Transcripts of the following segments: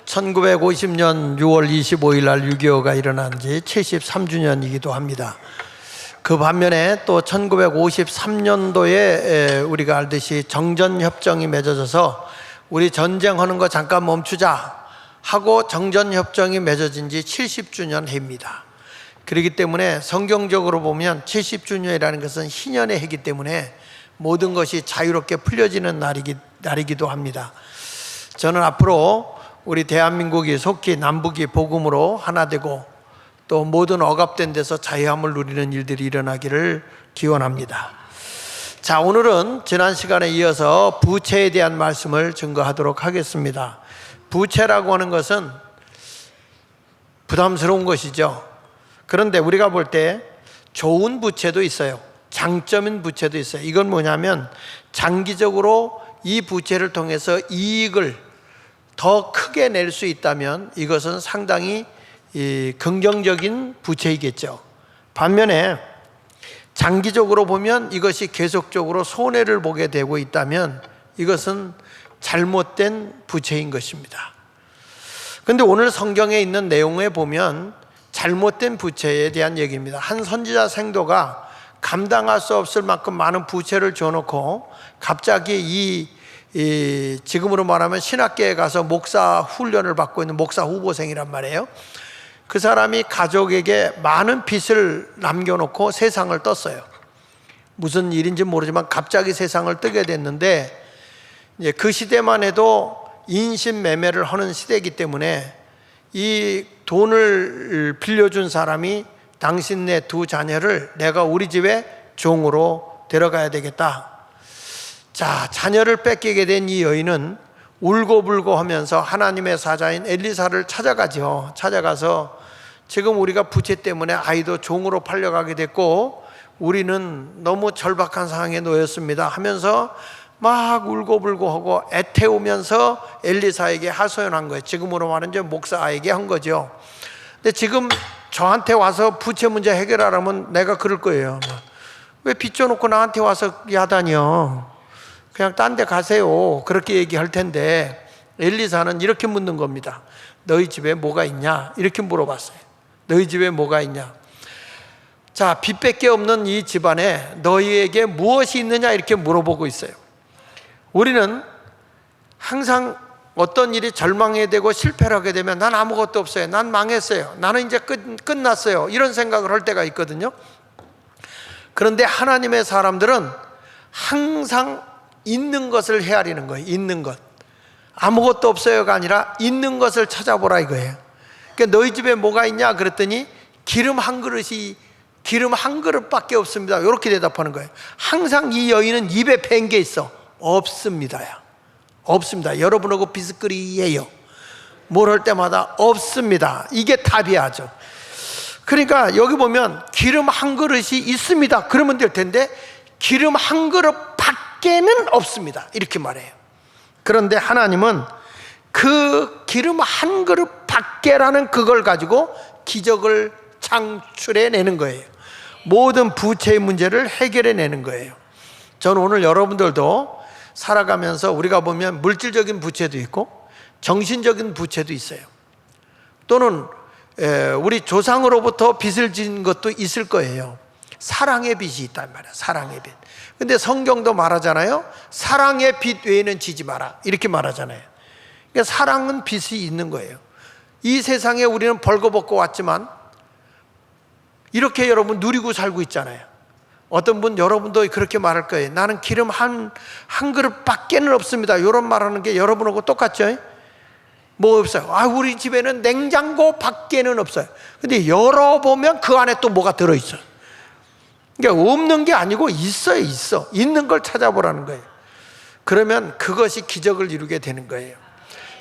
1950년 6월 25일 날 6.25가 일어난 지 73주년이기도 합니다. 그 반면에 또 1953년도에 우리가 알듯이 정전협정이 맺어져서 우리 전쟁하는 거 잠깐 멈추자 하고 정전협정이 맺어진 지 70주년 해입니다. 그렇기 때문에 성경적으로 보면 70주년이라는 것은 희년의 해이기 때문에 모든 것이 자유롭게 풀려지는 날이기도 합니다. 저는 앞으로 우리 대한민국이 속히 남북이 복음으로 하나 되고 또 모든 억압된 데서 자유함을 누리는 일들이 일어나기를 기원합니다. 자, 오늘은 지난 시간에 이어서 부채에 대한 말씀을 증거하도록 하겠습니다. 부채라고 하는 것은 부담스러운 것이죠. 그런데 우리가 볼 때 좋은 부채도 있어요. 장점인 부채도 있어요. 이건 뭐냐면 장기적으로 이 부채를 통해서 이익을 더 크게 낼 수 있다면 이것은 상당히 긍정적인 부채이겠죠. 반면에 장기적으로 보면 이것이 계속적으로 손해를 보게 되고 있다면 이것은 잘못된 부채인 것입니다. 그런데 오늘 성경에 있는 내용에 보면 잘못된 부채에 대한 얘기입니다. 한 선지자 생도가 감당할 수 없을 만큼 많은 부채를 줘놓고 갑자기 지금으로 말하면 신학계에 가서 목사 훈련을 받고 있는 목사 후보생이란 말이에요. 그 사람이 가족에게 많은 빚을 남겨놓고 세상을 떴어요. 무슨 일인지 모르지만 갑자기 세상을 뜨게 됐는데 그 시대만 해도 인신매매를 하는 시대이기 때문에 이 돈을 빌려준 사람이 당신 네 두 자녀를 내가 우리 집에 종으로 데려가야 되겠다. 자, 자녀를 뺏기게 된 이 여인은 울고불고 하면서 하나님의 사자인 엘리사를 찾아가죠. 찾아가서 지금 우리가 부채 때문에 아이도 종으로 팔려가게 됐고 우리는 너무 절박한 상황에 놓였습니다 하면서 막 울고불고 하고 애태우면서 엘리사에게 하소연한 거예요. 지금으로 말하면 목사에게 한 거죠. 근데 지금 저한테 와서 부채 문제 해결하라면 내가 그럴 거예요. 왜 빚져놓고 나한테 와서 야단이요? 그냥 딴 데 가세요. 그렇게 얘기할 텐데 엘리사는 이렇게 묻는 겁니다. 너희 집에 뭐가 있냐? 이렇게 물어봤어요. 너희 집에 뭐가 있냐? 자, 빚밖에 없는 이 집안에 너희에게 무엇이 있느냐? 이렇게 물어보고 있어요. 우리는 항상 어떤 일이 절망해 되고 실패를 하게 되면 난 아무것도 없어요. 난 망했어요. 나는 이제 끝났어요. 이런 생각을 할 때가 있거든요. 그런데 하나님의 사람들은 항상 있는 것을 헤아리는 거예요. 있는 것. 아무것도 없어요가 아니라 있는 것을 찾아보라 이거예요. 그러니까 너희 집에 뭐가 있냐 그랬더니 기름 한 그릇밖에 없습니다. 이렇게 대답하는 거예요. 항상 이 여인은 입에 밴 게 있어. 없습니다야. 없습니다. 여러분하고 비스거리예요. 뭘 할 때마다 없습니다. 이게 답이야죠. 그러니까 여기 보면 기름 한 그릇이 있습니다. 그러면 될 텐데 기름 한 그릇 밖에는 없습니다. 이렇게 말해요. 그런데 하나님은 그 기름 한 그릇 밖에라는 그걸 가지고 기적을 창출해내는 거예요. 모든 부채의 문제를 해결해내는 거예요. 저는 오늘 여러분들도 살아가면서 우리가 보면 물질적인 부채도 있고 정신적인 부채도 있어요. 또는 우리 조상으로부터 빚을 진 것도 있을 거예요. 사랑의 빚이 있단 말이야. 사랑의 빚. 근데 성경도 말하잖아요. 사랑의 빚 외에는 지지 마라. 이렇게 말하잖아요. 그러니까 사랑은 빚이 있는 거예요. 이 세상에 우리는 벌거벗고 왔지만 이렇게 여러분 누리고 살고 있잖아요. 어떤 분 여러분도 그렇게 말할 거예요. 나는 기름 한 그릇 밖에는 없습니다. 이런 말하는 게 여러분하고 똑같죠? 뭐 없어요. 우리 집에는 냉장고 밖에는 없어요. 근데 열어보면 그 안에 또 뭐가 들어있어요. 그러니까 없는 게 아니고 있어요. 있어. 있는 걸 찾아보라는 거예요. 그러면 그것이 기적을 이루게 되는 거예요.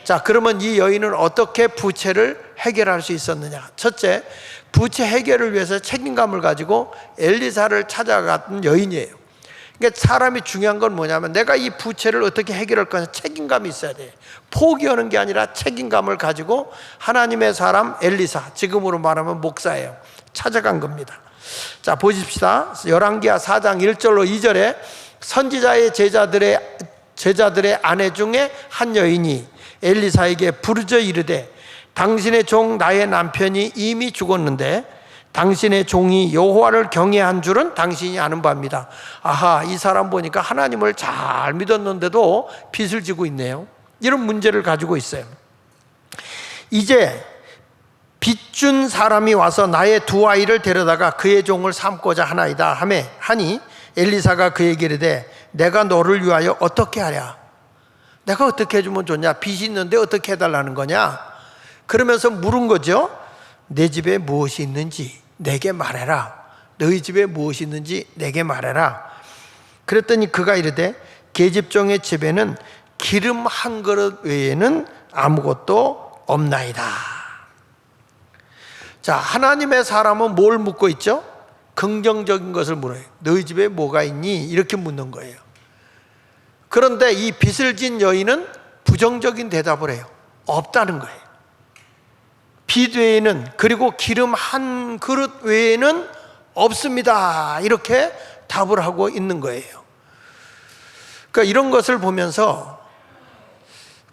자, 그러면 이 여인은 어떻게 부채를 해결할 수 있었느냐? 첫째, 부채 해결을 위해서 책임감을 가지고 엘리사를 찾아간 여인이에요. 그러니까 사람이 중요한 건 뭐냐면 내가 이 부채를 어떻게 해결할 거냐 책임감이 있어야 돼요. 포기하는 게 아니라 책임감을 가지고 하나님의 사람 엘리사, 지금으로 말하면 목사예요. 찾아간 겁니다. 자, 보십시다. 열왕기하 4장 1절로 2절에 선지자의 제자들의 아내 중에 한 여인이 엘리사에게 부르짖어 이르되 당신의 종 나의 남편이 이미 죽었는데 당신의 종이 여호와를 경외한 줄은 당신이 아는 바입니다. 아하, 이 사람 보니까 하나님을 잘 믿었는데도 빚을 지고 있네요. 이런 문제를 가지고 있어요. 이제 빚 준 사람이 와서 나의 두 아이를 데려다가 그의 종을 삼고자 하나이다 하니 엘리사가 그에게 이르되 내가 너를 위하여 어떻게 하랴? 내가 어떻게 해주면 좋냐? 빚이 있는데 어떻게 해달라는 거냐? 그러면서 물은 거죠. 내 집에 무엇이 있는지 내게 말해라. 너희 집에 무엇이 있는지 내게 말해라. 그랬더니 그가 이르되 계집종의 집에는 기름 한 그릇 외에는 아무것도 없나이다. 자, 하나님의 사람은 뭘 묻고 있죠? 긍정적인 것을 물어요. 너희 집에 뭐가 있니? 이렇게 묻는 거예요. 그런데 이 빚을 진 여인은 부정적인 대답을 해요. 없다는 거예요. 빚 외에는, 그리고 기름 한 그릇 외에는 없습니다. 이렇게 답을 하고 있는 거예요. 그러니까 이런 것을 보면서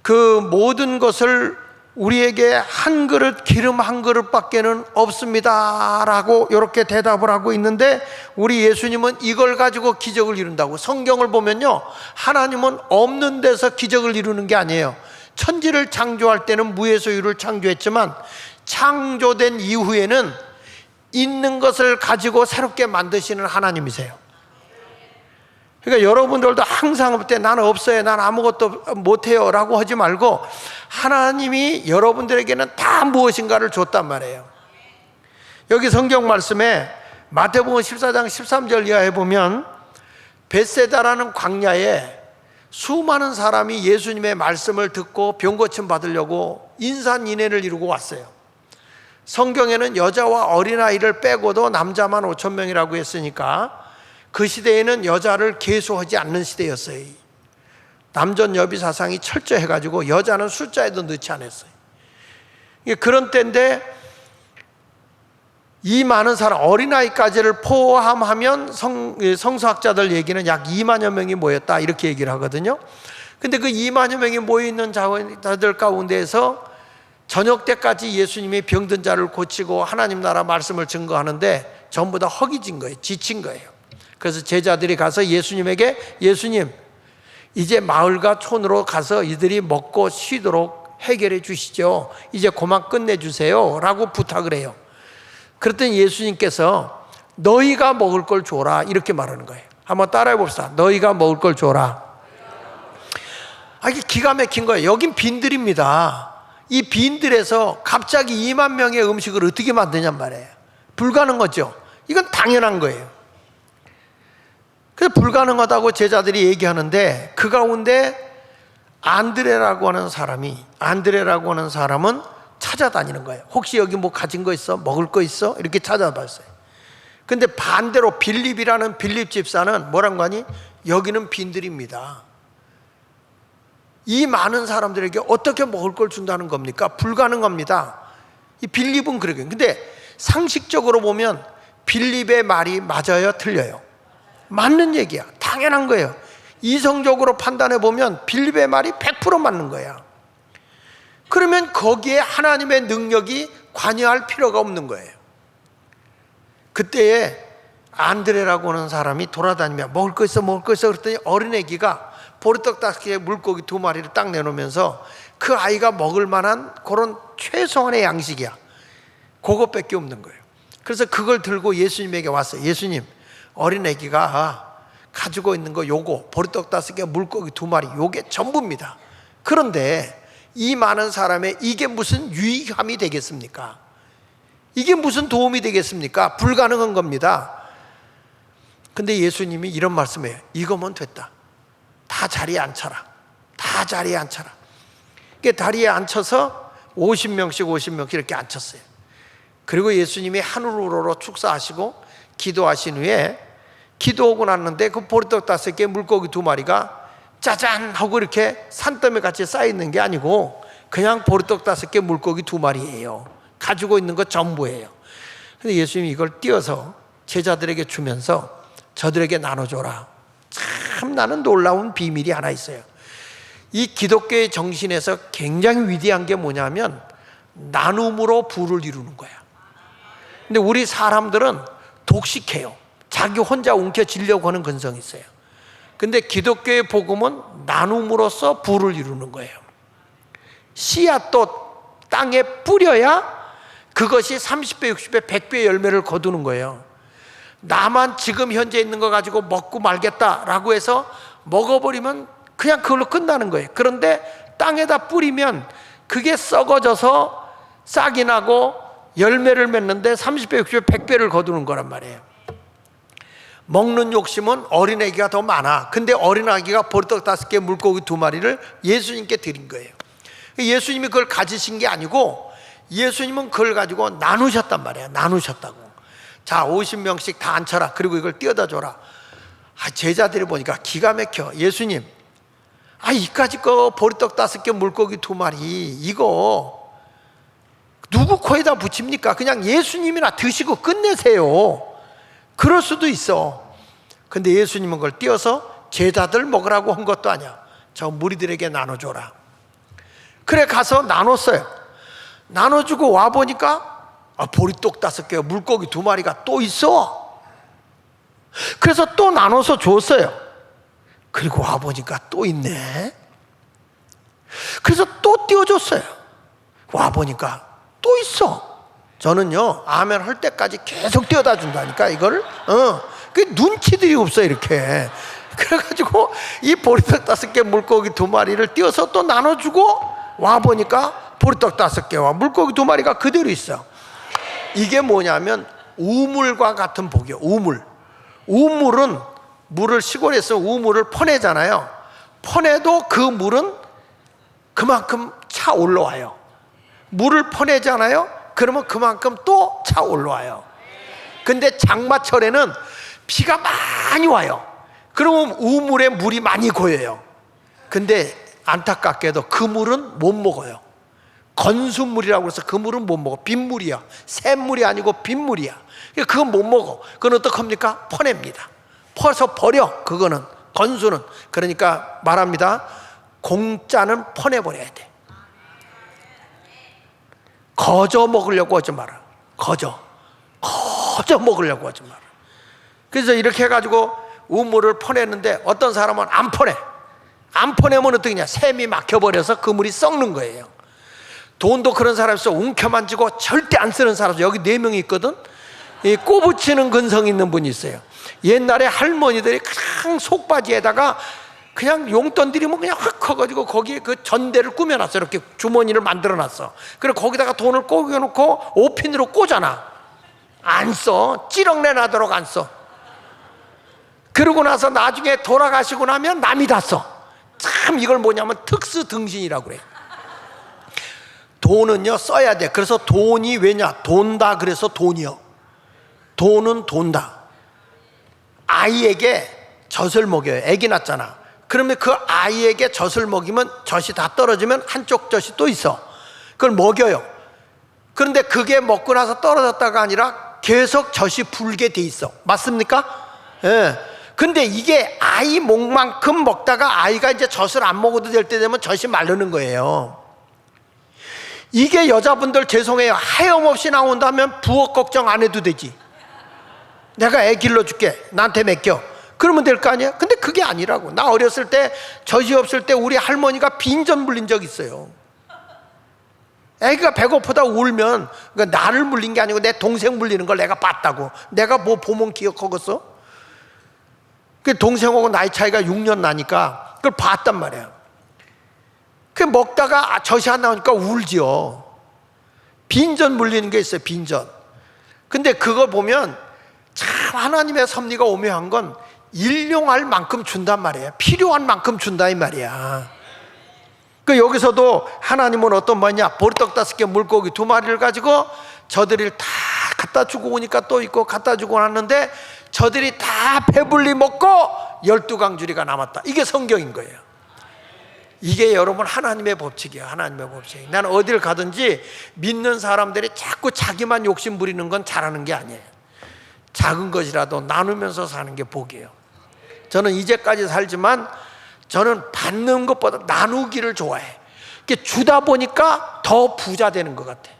그 모든 것을 우리에게 한 그릇, 기름 한 그릇밖에는 없습니다 라고 이렇게 대답을 하고 있는데, 우리 예수님은 이걸 가지고 기적을 이룬다고. 성경을 보면요, 하나님은 없는 데서 기적을 이루는 게 아니에요. 천지를 창조할 때는 무에서 유를 창조했지만 창조된 이후에는 있는 것을 가지고 새롭게 만드시는 하나님이세요. 그러니까 여러분들도 항상 볼 때 나는 없어요, 난 아무것도 못해요 라고 하지 말고, 하나님이 여러분들에게는 다 무엇인가를 줬단 말이에요. 여기 성경 말씀에 마태복음 14장 13절 이하에 보면 벳세다라는 광야에 수많은 사람이 예수님의 말씀을 듣고 병 고침 받으려고 인산인해를 이루고 왔어요. 성경에는 여자와 어린아이를 빼고도 남자만 5천 명이라고 했으니까 그 시대에는 여자를 계수하지 않는 시대였어요. 남전 여비 사상이 철저해가지고 여자는 숫자에도 넣지 않았어요. 그런 때인데 이 많은 사람, 어린아이까지를 포함하면 성서학자들 얘기는 약 2만여 명이 모였다 이렇게 얘기를 하거든요. 근데 그 2만여 명이 모여있는 자들 가운데에서 저녁 때까지 예수님이 병든 자를 고치고 하나님 나라 말씀을 증거하는데 전부 다 허기진 거예요. 지친 거예요. 그래서 제자들이 가서 예수님에게, 예수님 이제 마을과 촌으로 가서 이들이 먹고 쉬도록 해결해 주시죠. 이제 그만 끝내주세요 라고 부탁을 해요. 그랬더니 예수님께서 너희가 먹을 걸 줘라 이렇게 말하는 거예요. 한번 따라해 봅시다. 너희가 먹을 걸 줘라. 이게 기가 막힌 거예요. 여긴 빈들입니다. 이 빈들에서 갑자기 2만 명의 음식을 어떻게 만드냔 말이에요. 불가능하죠. 이건 당연한 거예요. 그래서 불가능하다고 제자들이 얘기하는데 그 가운데 안드레라고 하는 사람은 찾아다니는 거예요. 혹시 여기 뭐 가진 거 있어? 먹을 거 있어? 이렇게 찾아봤어요. 근데 반대로 빌립이라는 빌립 집사는 뭐란 거 아니? 여기는 빈들입니다. 이 많은 사람들에게 어떻게 먹을 걸 준다는 겁니까? 불가능합니다. 이 빌립은 그러게요. 근데 상식적으로 보면 빌립의 말이 맞아요? 틀려요? 맞는 얘기야. 당연한 거예요. 이성적으로 판단해 보면 빌립의 말이 100% 맞는 거야. 그러면 거기에 하나님의 능력이 관여할 필요가 없는 거예요. 그때에 안드레라고 하는 사람이 돌아다니며 먹을 거 있어 그랬더니 어린애기가 보리떡 5개에 물고기 2마리를 딱 내놓으면서 그 아이가 먹을 만한 그런 최소한의 양식이야. 그것밖에 없는 거예요. 그래서 그걸 들고 예수님에게 왔어요. 예수님, 어린애기가 가지고 있는 거 요거 보리떡 5개 물고기 2마리 요게 전부입니다. 그런데 이 많은 사람의 이게 무슨 유익함이 되겠습니까? 이게 무슨 도움이 되겠습니까? 불가능한 겁니다. 근데 예수님이 이런 말씀해요. 이거면 됐다. 다 자리에 앉혀라. 다 자리에 앉혀라. 이게 다리에 앉혀서 50명씩 이렇게 앉혔어요. 그리고 예수님이 하늘으로 축사하시고 기도하신 후에 기도하고 났는데 그 보리떡 5개 물고기 2마리가 짜잔 하고 이렇게 산더미 같이 쌓여있는 게 아니고 그냥 보리떡 5개 물고기 2마리예요. 가지고 있는 거 전부예요. 근데 예수님이 이걸 띄어서 제자들에게 주면서 저들에게 나눠줘라. 참 나는 놀라운 비밀이 하나 있어요. 이 기독교의 정신에서 굉장히 위대한 게 뭐냐면 나눔으로 부를 이루는 거야. 근데 우리 사람들은 독식해요. 자기 혼자 움켜쥐려고 하는 근성이 있어요. 근데 기독교의 복음은 나눔으로써 부를 이루는 거예요. 씨앗도 땅에 뿌려야 그것이 30배, 60배, 100배의 열매를 거두는 거예요. 나만 지금 현재 있는 거 가지고 먹고 말겠다라고 해서 먹어버리면 그냥 그걸로 끝나는 거예요. 그런데 땅에다 뿌리면 그게 썩어져서 싹이 나고 열매를 맺는데 30배, 60배, 100배를 거두는 거란 말이에요. 먹는 욕심은 어린아기가 더 많아. 근데 어린아기가 보리떡 5개, 물고기 2마리를 예수님께 드린 거예요. 예수님이 그걸 가지신 게 아니고 예수님은 그걸 가지고 나누셨단 말이에요. 나누셨다고. 자, 50명씩 다 앉혀라. 그리고 이걸 띄어다 줘라. 제자들이 보니까 기가 막혀. 예수님, 이까짓 거 보리떡 5개, 물고기 2마리 이거 누구 코에다 붙입니까? 그냥 예수님이나 드시고 끝내세요. 그럴 수도 있어. 근데 예수님은 그걸 띄어서 제자들 먹으라고 한 것도 아니야. 저 무리들에게 나눠줘라. 그래 가서 나눴어요. 나눠주고 와보니까 보리떡 5개, 물고기 2마리가 또 있어. 그래서 또 나눠서 줬어요. 그리고 와보니까 또 있네. 그래서 또 띄워줬어요. 와보니까 또 있어. 저는요, 아멘 할 때까지 계속 띄워다 준다니까, 이걸. 그 눈치들이 없어, 이렇게. 그래가지고 이 보리떡 5개, 물고기 2마리를 띄워서 또 나눠주고 와보니까 보리떡 5개와 물고기 2마리가 그대로 있어. 이게 뭐냐면 우물과 같은 복이에요. 우물은 물을 시골에서 우물을 퍼내잖아요. 퍼내도 그 물은 그만큼 차 올라와요. 물을 퍼내잖아요. 그러면 그만큼 또 차 올라와요. 근데 장마철에는 비가 많이 와요. 그러면 우물에 물이 많이 고여요. 근데 안타깝게도 그 물은 못 먹어요. 건수물이라고 해서 그 물은 못 먹어. 빗물이야. 샘물이 아니고 빗물이야. 그건 못 먹어. 그건 어떡합니까? 퍼냅니다. 퍼서 버려. 그거는 건수는. 그러니까 말합니다. 공짜는 퍼내버려야 돼. 거저 먹으려고 하지 마라. 거저 먹으려고 하지 마라. 그래서 이렇게 해가지고 우물을 퍼내는데 어떤 사람은 안 퍼내. 안 퍼내면 어떡하냐? 샘이 막혀버려서 그 물이 썩는 거예요. 돈도 그런 사람이 있어. 움켜만지고 절대 안 쓰는 사람, 여기 4명이 있거든. 이 꼬부치는 근성이 있는 분이 있어요. 옛날에 할머니들이 그냥 속바지에다가 그냥 용돈 드리면 그냥 확 커가지고 거기에 그 전대를 꾸며놨어. 이렇게 주머니를 만들어놨어. 그래 거기다가 돈을 꼬겨놓고 오핀으로 꽂아놔. 안 써. 찌렁내 나도록 안 써. 그러고 나서 나중에 돌아가시고 나면 남이 다 써. 참 이걸 뭐냐면 특수 등신이라고 그래. 돈은요 써야 돼. 그래서 돈이 왜냐? 돈다 그래서 돈이요. 돈은 돈다. 아이에게 젖을 먹여요. 애기 낳잖아. 그러면 그 아이에게 젖을 먹이면 젖이 다 떨어지면 한쪽 젖이 또 있어. 그걸 먹여요. 그런데 그게 먹고 나서 떨어졌다가 아니라 계속 젖이 불게 돼 있어. 맞습니까? 예. 근데 이게 아이 목만큼 먹다가 아이가 이제 젖을 안 먹어도 될 때 되면 젖이 마르는 거예요. 이게 여자분들 죄송해요. 하염없이 나온다면 부엌 걱정 안 해도 되지. 내가 애 길러줄게. 나한테 맡겨. 그러면 될 거 아니야? 근데 그게 아니라고. 나 어렸을 때 젖이 없을 때 우리 할머니가 빈전 물린 적 있어요. 애기가 배고프다 울면 그러니까 나를 물린 게 아니고 내 동생 물리는 걸 내가 봤다고. 내가 뭐 보면 기억하겠어? 그 동생하고 나이 차이가 6년 나니까 그걸 봤단 말이야. 그 먹다가 젖이 안 나오니까 울지요. 빈전 물리는 게 있어요. 빈전. 근데 그거 보면 참 하나님의 섭리가 오묘한 건 일용할 만큼 준단 말이에요. 필요한 만큼 준다 이 말이야. 그 여기서도 하나님은 어떤 뭐냐? 보리떡 5개, 물고기 2마리를 가지고 저들이 다 갖다 주고 오니까 또 있고 갖다 주고 왔는데 저들이 다 배불리 먹고 12강주리가 남았다. 이게 성경인 거예요. 이게 여러분 하나님의 법칙이에요. 하나님의 법칙. 나는 어딜 가든지 믿는 사람들이 자꾸 자기만 욕심 부리는 건 잘하는 게 아니에요. 작은 것이라도 나누면서 사는 게 복이에요. 저는 이제까지 살지만 저는 받는 것보다 나누기를 좋아해. 이렇게 주다 보니까 더 부자 되는 것 같아.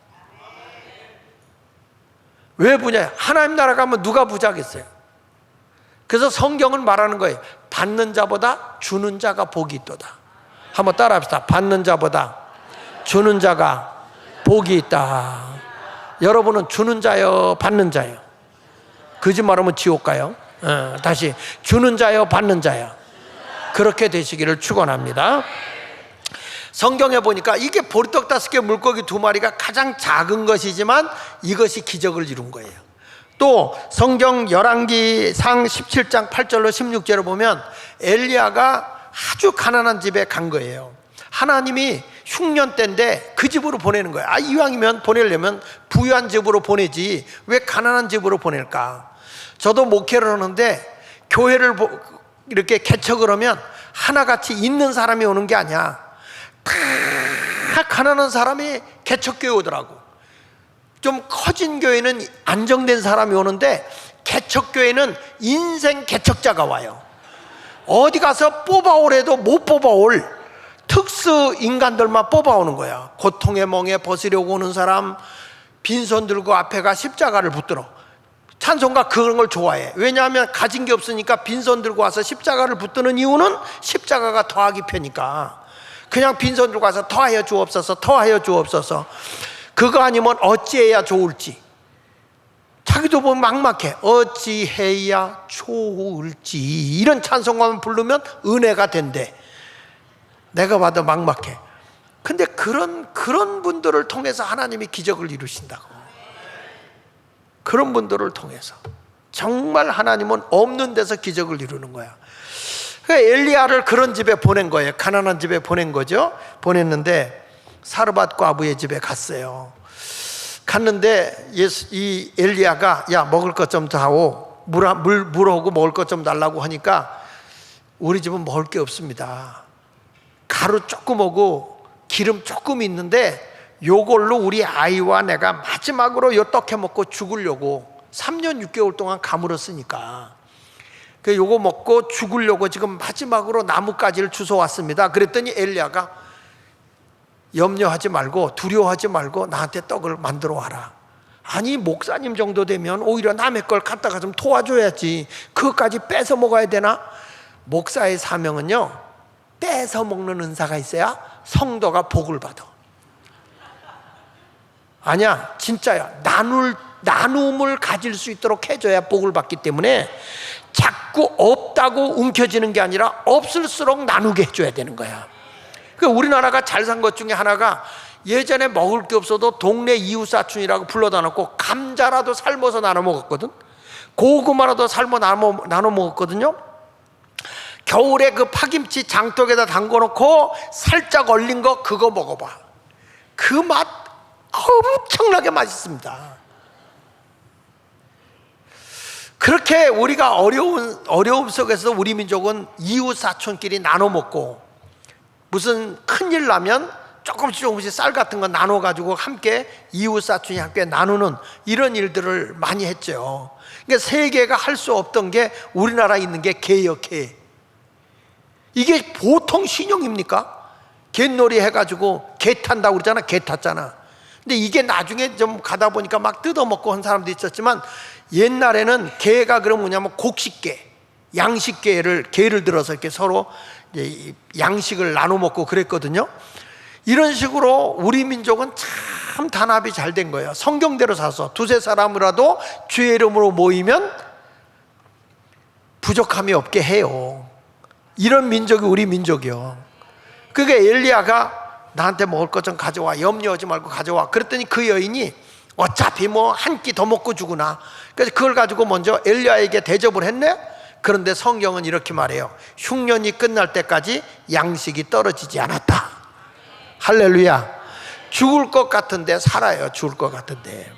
왜 부자야? 하나님 나라 가면 누가 부자겠어요? 그래서 성경은 말하는 거예요. 받는 자보다 주는 자가 복이 있도다. 한번 따라 합시다. 받는 자보다 주는 자가 복이 있다. 여러분은 주는 자요, 받는 자요? 거짓말하면 지옥 가요. 다시 주는 자요, 받는 자요? 그렇게 되시기를 축원합니다. 성경에 보니까 이게 보리떡 5개, 물고기 2마리가 가장 작은 것이지만 이것이 기적을 이룬 거예요. 또 성경 열왕기상 17장 8절로 16절을 보면 엘리야가 아주 가난한 집에 간 거예요. 하나님이 흉년 때인데 그 집으로 보내는 거예요. 이왕이면 보내려면 부유한 집으로 보내지 왜 가난한 집으로 보낼까? 저도 목회를 하는데 교회를 이렇게 개척을 하면 하나같이 있는 사람이 오는 게 아니야. 다 가난한 사람이 개척교회 오더라고. 좀 커진 교회는 안정된 사람이 오는데 개척교회는 인생 개척자가 와요. 어디 가서 뽑아오래도 못 뽑아올 특수 인간들만 뽑아오는 거야. 고통의 멍에 벗으려고 오는 사람, 빈손 들고 앞에 가 십자가를 붙들어. 찬송가 그런 걸 좋아해. 왜냐하면 가진 게 없으니까 빈손 들고 와서 십자가를 붙드는 이유는 십자가가 더하기 편이니까. 그냥 빈손 들고 와서 더하여 주옵소서, 더하여 주옵소서. 그거 아니면 어찌해야 좋을지. 자기도 보면 막막해. 어찌해야 좋을지. 이런 찬송가만 부르면 은혜가 된대. 내가 봐도 막막해. 근데 그런 분들을 통해서 하나님이 기적을 이루신다고. 그런 분들을 통해서 정말 하나님은 없는 데서 기적을 이루는 거야. 그러니까 엘리야를 그런 집에 보낸 거예요. 가난한 집에 보낸 거죠. 보냈는데 사르밧 과부의 집에 갔어요. 갔는데 이 엘리야가 야 먹을 것 좀 다오, 물하고 먹을 것 좀 달라고 하니까 우리 집은 먹을 게 없습니다. 가루 조금 오고 기름 조금 있는데 요걸로 우리 아이와 내가 마지막으로 요 떡해 먹고 죽으려고 3년 6개월 동안 가물었으니까 요거 먹고 죽으려고 지금 마지막으로 나뭇가지를 주워 왔습니다. 그랬더니 엘리야가 염려하지 말고 두려워하지 말고 나한테 떡을 만들어 와라. 아니 목사님 정도 되면 오히려 남의 걸 갖다가 좀 도와줘야지 그것까지 뺏어 먹어야 되나? 목사의 사명은요, 뺏어 먹는 은사가 있어야 성도가 복을 받아. 아니야, 진짜야. 나눔을 가질 수 있도록 해줘야 복을 받기 때문에 자꾸 없다고 움켜쥐는 게 아니라 없을수록 나누게 해줘야 되는 거야. 그러니까 우리나라가 잘 산 것 중에 하나가 예전에 먹을 게 없어도 동네 이웃사촌이라고 불러다 놓고 감자라도 삶아서 나눠 먹었거든. 고구마라도 삶아 나눠 먹었거든요. 겨울에 그 파김치 장독에다 담궈놓고 살짝 얼린 거 그거 먹어봐. 그 맛 엄청나게 맛있습니다. 그렇게 우리가 어려움 속에서 우리 민족은 이웃 사촌끼리 나눠 먹고 무슨 큰일 나면 조금씩 쌀 같은 거 나눠 가지고 함께 이웃 사촌이 함께 나누는 이런 일들을 많이 했죠. 그러니까 세계가 할 수 없던 게 우리나라에 있는 게 개요, 개. 이게 보통 신용입니까? 갯놀이 해가지고 개 탄다고 그러잖아. 개 탔잖아. 근데 이게 나중에 좀 가다 보니까 막 뜯어먹고 한 사람도 있었지만 옛날에는 개가 그럼 뭐냐면 곡식개, 양식개를 들어서 이렇게 서로 양식을 나눠 먹고 그랬거든요. 이런 식으로 우리 민족은 참 단합이 잘 된 거예요. 성경대로 사서 두세 사람이라도 주의 이름으로 모이면 부족함이 없게 해요. 이런 민족이 우리 민족이요. 그게 엘리야가 나한테 먹을 것 좀 가져와, 염려하지 말고 가져와. 그랬더니 그 여인이 어차피 뭐 한 끼 더 먹고 죽으나, 그래서 그걸 가지고 먼저 엘리야에게 대접을 했네. 그런데 성경은 이렇게 말해요. 흉년이 끝날 때까지 양식이 떨어지지 않았다. 할렐루야. 죽을 것 같은데 살아요. 죽을 것 같은데.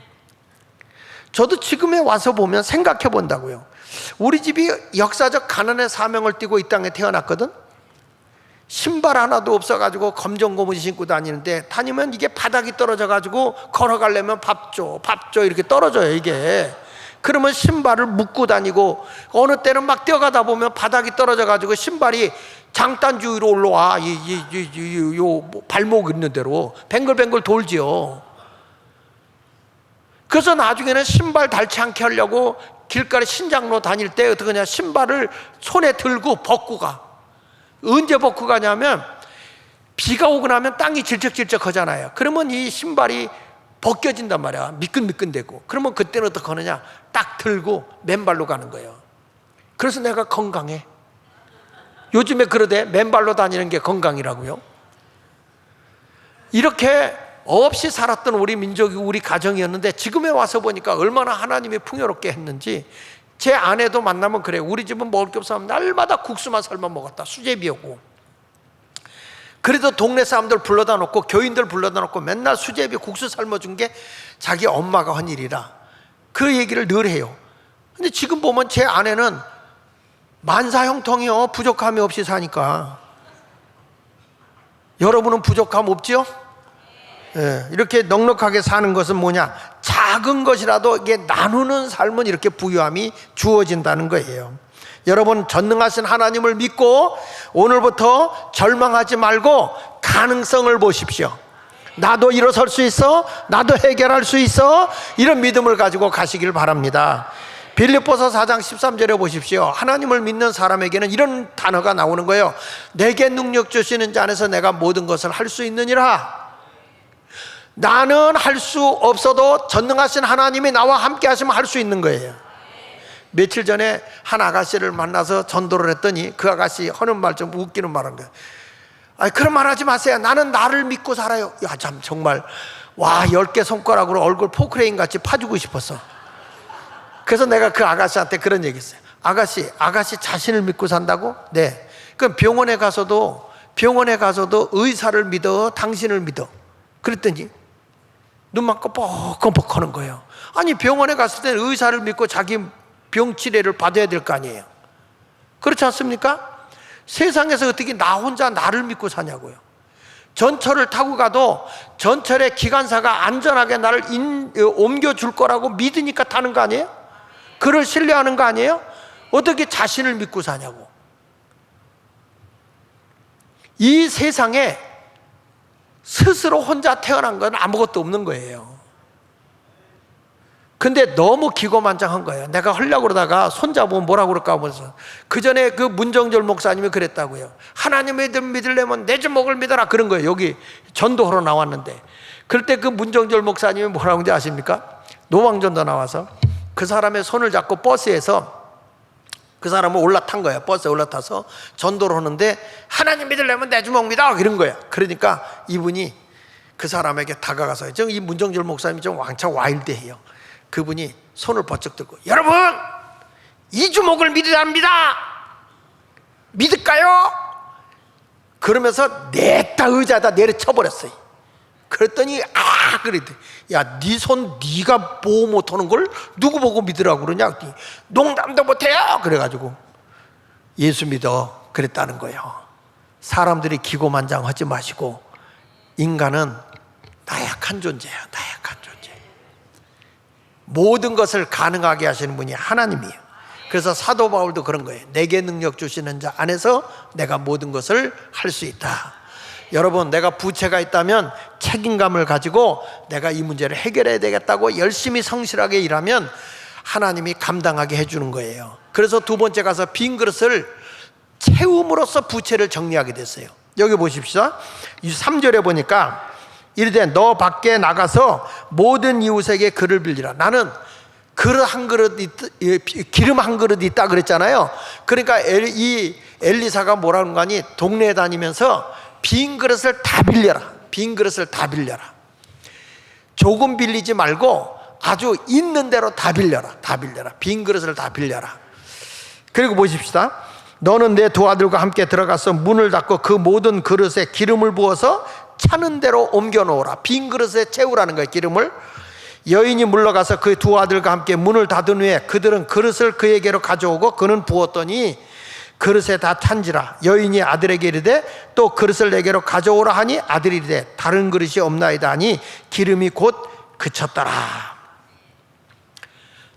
저도 지금에 와서 보면 생각해 본다고요. 우리 집이 역사적 가난의 사명을 띠고 이 땅에 태어났거든. 신발 하나도 없어가지고 검정 고무신 신고 다니면 이게 바닥이 떨어져가지고 걸어가려면 밥 줘 이렇게 떨어져요. 이게 그러면 신발을 묶고 다니고 어느 때는 막 뛰어가다 보면 바닥이 떨어져가지고 신발이 장단지 위로 올라와. 요 발목 있는 대로 뱅글뱅글 돌지요. 그래서 나중에는 신발 닳지 않게 하려고 길가에 신장로 다닐 때 어떻게 하냐, 신발을 손에 들고 벗고 가. 언제 벗고 가냐면 비가 오고 나면 땅이 질척질척 하잖아요. 그러면 이 신발이 벗겨진단 말이야. 미끈미끈되고. 그러면 그때는 어떻게 하느냐, 딱 들고 맨발로 가는 거예요. 그래서 내가 건강해. 요즘에 그러대. 맨발로 다니는 게 건강이라고요. 이렇게 없이 살았던 우리 민족이, 우리 가정이었는데 지금에 와서 보니까 얼마나 하나님이 풍요롭게 했는지. 제 아내도 만나면 그래요. 우리 집은 먹을 게 없으면 날마다 국수만 삶아 먹었다. 수제비 오고. 그래도 동네 사람들 불러다 놓고 교인들 불러다 놓고 맨날 수제비 국수 삶아준 게 자기 엄마가 한 일이라 그 얘기를 늘 해요. 근데 지금 보면 제 아내는 만사형통이요. 부족함이 없이 사니까. 여러분은 부족함 없지요? 예, 이렇게 넉넉하게 사는 것은 뭐냐, 작은 것이라도 이게 나누는 삶은 이렇게 부유함이 주어진다는 거예요. 여러분, 전능하신 하나님을 믿고 오늘부터 절망하지 말고 가능성을 보십시오. 나도 일어설 수 있어, 나도 해결할 수 있어, 이런 믿음을 가지고 가시길 바랍니다. 빌립보서 4장 13절에 보십시오. 하나님을 믿는 사람에게는 이런 단어가 나오는 거예요. 내게 능력 주시는 자 안에서 내가 모든 것을 할 수 있느니라. 나는 할 수 없어도 전능하신 하나님이 나와 함께 하시면 할 수 있는 거예요. 며칠 전에 한 아가씨를 만나서 전도를 했더니 그 아가씨 하는 말 좀 웃기는 말한 거예요. 아니, 그런 말 하지 마세요. 나는 나를 믿고 살아요. 야, 참, 정말, 와, 10개 손가락으로 얼굴 포크레인 같이 파주고 싶었어. 그래서 내가 그 아가씨한테 그런 얘기 했어요. 아가씨 자신을 믿고 산다고? 네. 그럼 병원에 가서도 의사를 믿어, 당신을 믿어. 그랬더니 눈만 껌뻑껌뻑 하는 거예요. 아니, 병원에 갔을 때는 의사를 믿고 자기 병 치료를 받아야 될 거 아니에요. 그렇지 않습니까? 세상에서 어떻게 나 혼자 나를 믿고 사냐고요. 전철을 타고 가도 전철의 기관사가 안전하게 나를 옮겨줄 거라고 믿으니까 타는 거 아니에요? 그를 신뢰하는 거 아니에요? 어떻게 자신을 믿고 사냐고. 이 세상에 스스로 혼자 태어난 건 아무것도 없는 거예요. 근데 너무 기고만장한 거예요. 내가 하려고 그러다가 손잡으면 뭐라고 그럴까 하면서. 그 전에 그 문정절 목사님이 그랬다고요. 하나님의 믿으려면 내 주먹을 믿어라, 그런 거예요. 여기 전도하러 나왔는데. 그럴 때 그 문정절 목사님이 뭐라고 하는지 아십니까? 노왕전도 나와서 그 사람의 손을 잡고 버스에서 그 사람은 올라탄 거예요. 버스에 올라타서 전도를 하는데 하나님 믿으려면 내 주먹 믿어, 이런 거예요. 그러니까 이분이 그 사람에게 다가가서, 이 문정절 목사님이 좀 왕창 와일드해요. 그분이 손을 번쩍 들고, 여러분, 이 주먹을 믿어야 합니다. 믿을까요? 그러면서 냈다 의자에다 내려쳐버렸어요. 그랬더니 그랬대. 야, 네 손 네가 보호 못하는 걸 누구 보고 믿으라고 그러냐? 농담도 못해요. 그래가지고 예수 믿어 그랬다는 거예요. 사람들이 기고만장하지 마시고, 인간은 나약한 존재예요. 나약한 존재. 모든 것을 가능하게 하시는 분이 하나님이에요. 그래서 사도 바울도 그런 거예요. 내게 능력 주시는 자 안에서 내가 모든 것을 할 수 있다. 여러분, 내가 부채가 있다면 책임감을 가지고 내가 이 문제를 해결해야 되겠다고 열심히 성실하게 일하면 하나님이 감당하게 해주는 거예요. 그래서 두 번째 가서 빈 그릇을 채움으로써 부채를 정리하게 됐어요. 여기 보십시오. 3절에 보니까 이르되 너 밖에 나가서 모든 이웃에게 그릇을 빌리라. 나는 그릇 한 그릇 기름 한 그릇 있다 그랬잖아요. 그러니까 이 엘리사가 뭐라는 거 아니, 동네에 다니면서 빈 그릇을 다 빌려라. 빈 그릇을 다 빌려라. 조금 빌리지 말고 아주 있는 대로 다 빌려라. 다 빌려라. 빈 그릇을 다 빌려라. 그리고 보십시다. 너는 내 두 아들과 함께 들어가서 문을 닫고 그 모든 그릇에 기름을 부어서 차는 대로 옮겨 놓으라. 빈 그릇에 채우라는 거예요, 기름을. 여인이 물러가서 그 두 아들과 함께 문을 닫은 후에 그들은 그릇을 그에게로 가져오고 그는 부었더니 그릇에 다 찬지라. 여인이 아들에게 이르되 또 그릇을 내게로 가져오라 하니 아들이 이르되 다른 그릇이 없나이다 하니 기름이 곧 그쳤더라.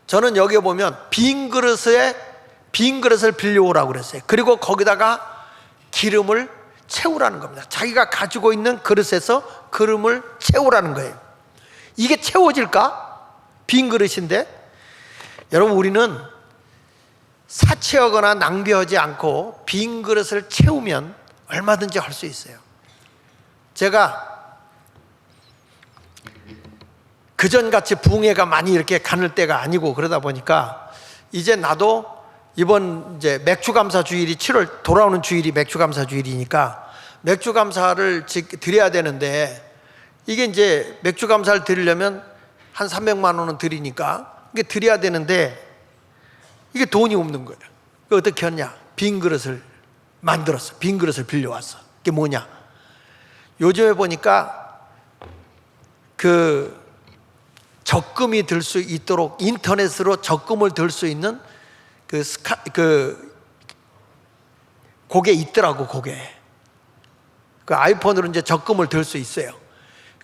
저는 여기 보면 빈 그릇을 빌려오라고 그랬어요. 그리고 거기다가 기름을 채우라는 겁니다. 자기가 가지고 있는 그릇에서 기름을 채우라는 거예요. 이게 채워질까? 빈 그릇인데. 여러분, 우리는 사치하거나 낭비하지 않고 빈 그릇을 채우면 얼마든지 할 수 있어요. 제가 그전같이 붕해가 많이 이렇게 가는 때가 아니고 그러다 보니까 이제 나도 이번 이제 맥주감사 주일이 7월 돌아오는 주일이 맥주감사 주일이니까 맥주감사를 드려야 되는데, 이게 이제 맥주감사를 드리려면 한 300만 원은 드리니까 이게 드려야 되는데 이게 돈이 없는 거예요. 어떻게 했냐? 빈 그릇을 만들었어. 빈 그릇을 빌려왔어. 그게 뭐냐? 요즘에 보니까 그 적금이 들 수 있도록 인터넷으로 적금을 들 수 있는 그게 있더라고. 그게 그 아이폰으로 이제 적금을 들 수 있어요.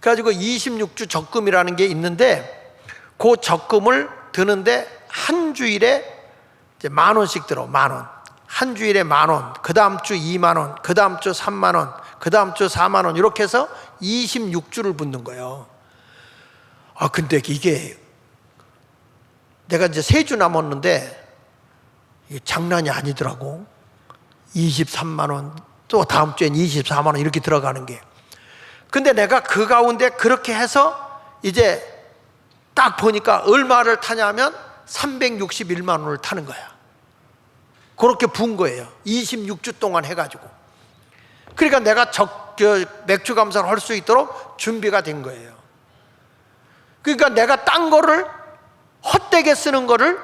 그래가지고 26주 적금이라는 게 있는데, 그 적금을 드는데 한 주일에 이제 10,000원씩 들어. 10,000원. 한 주일에 10,000원. 그 다음 주 20,000원. 그 다음 주 30,000원. 그 다음 주 40,000원. 이렇게 해서 26주를 붓는 거예요. 근데 이게 내가 이제 3주 남았는데 이게 장난이 아니더라고. 23만 원, 또 다음 주엔 24만 원 이렇게 들어가는 게. 근데 내가 그 가운데 그렇게 해서 이제 딱 보니까 얼마를 타냐면 361만 원을 타는 거야. 그렇게 분 거예요. 26주 동안 해가지고. 그러니까 내가 맥주 감사를 할 수 있도록 준비가 된 거예요. 그러니까 내가 딴 거를 헛되게 쓰는 거를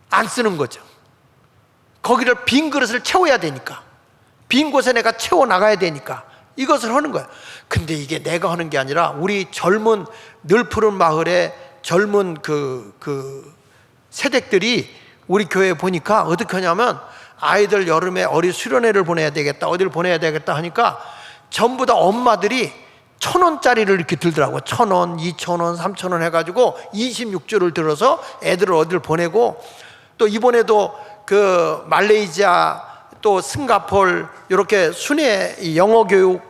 안 쓰는 거죠. 거기를 빈 그릇을 채워야 되니까, 빈 곳에 내가 채워 나가야 되니까 이것을 하는 거야. 근데 이게 내가 하는 게 아니라 우리 젊은 늘푸른 마을의 젊은 그 세댁들이 우리 교회에 보니까 어떻게 하냐면, 아이들 여름에 어리 수련회를 보내야 되겠다, 어디를 보내야 되겠다 하니까 전부 다 엄마들이 1,000원짜리를 이렇게 들더라고. 1,000원, 2,000원, 3,000원 해가지고 26주를 들어서 애들을 어디를 보내고, 또 이번에도 그 말레이시아 또 싱가포르 이렇게 순회 영어 교육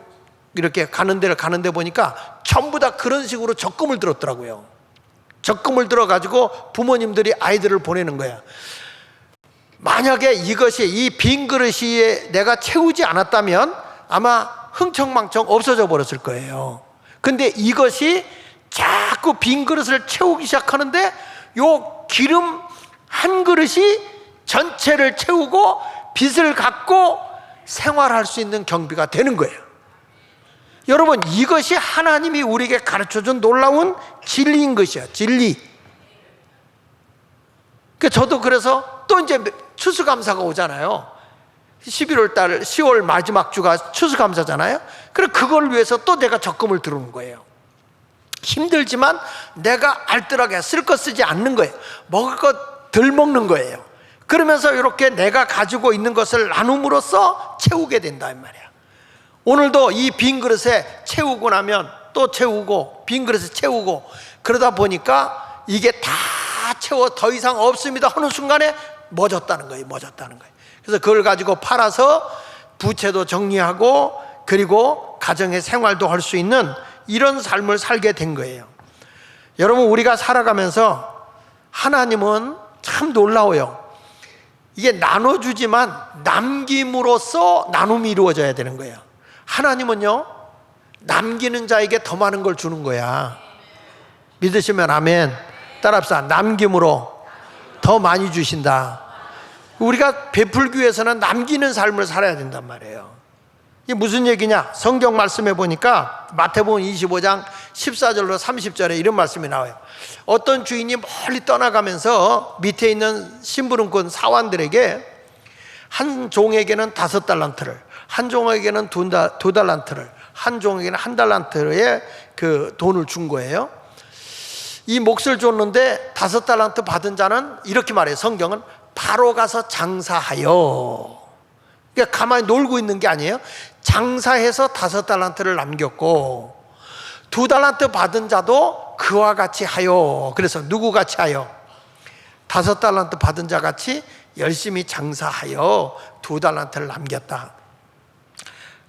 이렇게 가는 데를 가는데 보니까 전부 다 그런 식으로 적금을 들었더라고요. 적금을 들어가지고 부모님들이 아이들을 보내는 거야. 만약에 이것이, 이 빈 그릇이 내가 채우지 않았다면 아마 흥청망청 없어져 버렸을 거예요. 근데 이것이 자꾸 빈 그릇을 채우기 시작하는데 요 기름 한 그릇이 전체를 채우고 빚을 갚고 생활할 수 있는 경비가 되는 거예요. 여러분, 이것이 하나님이 우리에게 가르쳐준 놀라운 진리인 것이야. 진리. 저도 그래서 또 이제 추수감사가 오잖아요. 11월 달 10월 마지막 주가 추수감사잖아요. 그래서 그걸 위해서 또 내가 적금을 들어오는 거예요. 힘들지만 내가 알뜰하게 쓸 것 쓰지 않는 거예요. 먹을 것 덜 먹는 거예요. 그러면서 이렇게 내가 가지고 있는 것을 나눔으로써 채우게 된다 이 말이야. 오늘도 이 빈 그릇에 채우고 나면 또 채우고, 빈 그릇에 채우고, 그러다 보니까 이게 다 채워 더 이상 없습니다 하는 순간에 멎었다는 거예요. 멎었다는 거예요. 그래서 그걸 가지고 팔아서 부채도 정리하고, 그리고 가정의 생활도 할 수 있는 이런 삶을 살게 된 거예요. 여러분, 우리가 살아가면서 하나님은 참 놀라워요. 이게 나눠주지만 남김으로써 나눔이 이루어져야 되는 거예요. 하나님은요, 남기는 자에게 더 많은 걸 주는 거야. 믿으시면 아멘. 따라합시다. 남김으로 더 많이 주신다. 우리가 베풀기 위해서는 남기는 삶을 살아야 된단 말이에요. 이게 무슨 얘기냐? 성경 말씀에 보니까 마태복음 25장 14절로 30절에 이런 말씀이 나와요. 어떤 주인이 멀리 떠나가면서 밑에 있는 심부름꾼 사환들에게 한 종에게는 5달란트를, 한 종에게는 2달란트를, 한 종에게는 1달란트의 그 돈을 준 거예요. 이 몫을 줬는데 5달란트 받은 자는 이렇게 말해요. 성경은 바로 가서 장사하여. 그러니까 가만히 놀고 있는 게 아니에요. 장사해서 5달란트를 남겼고, 2달란트 받은 자도 그와 같이 하여. 그래서 누구 같이 하여? 5달란트 받은 자 같이 열심히 장사하여 2달란트를 남겼다.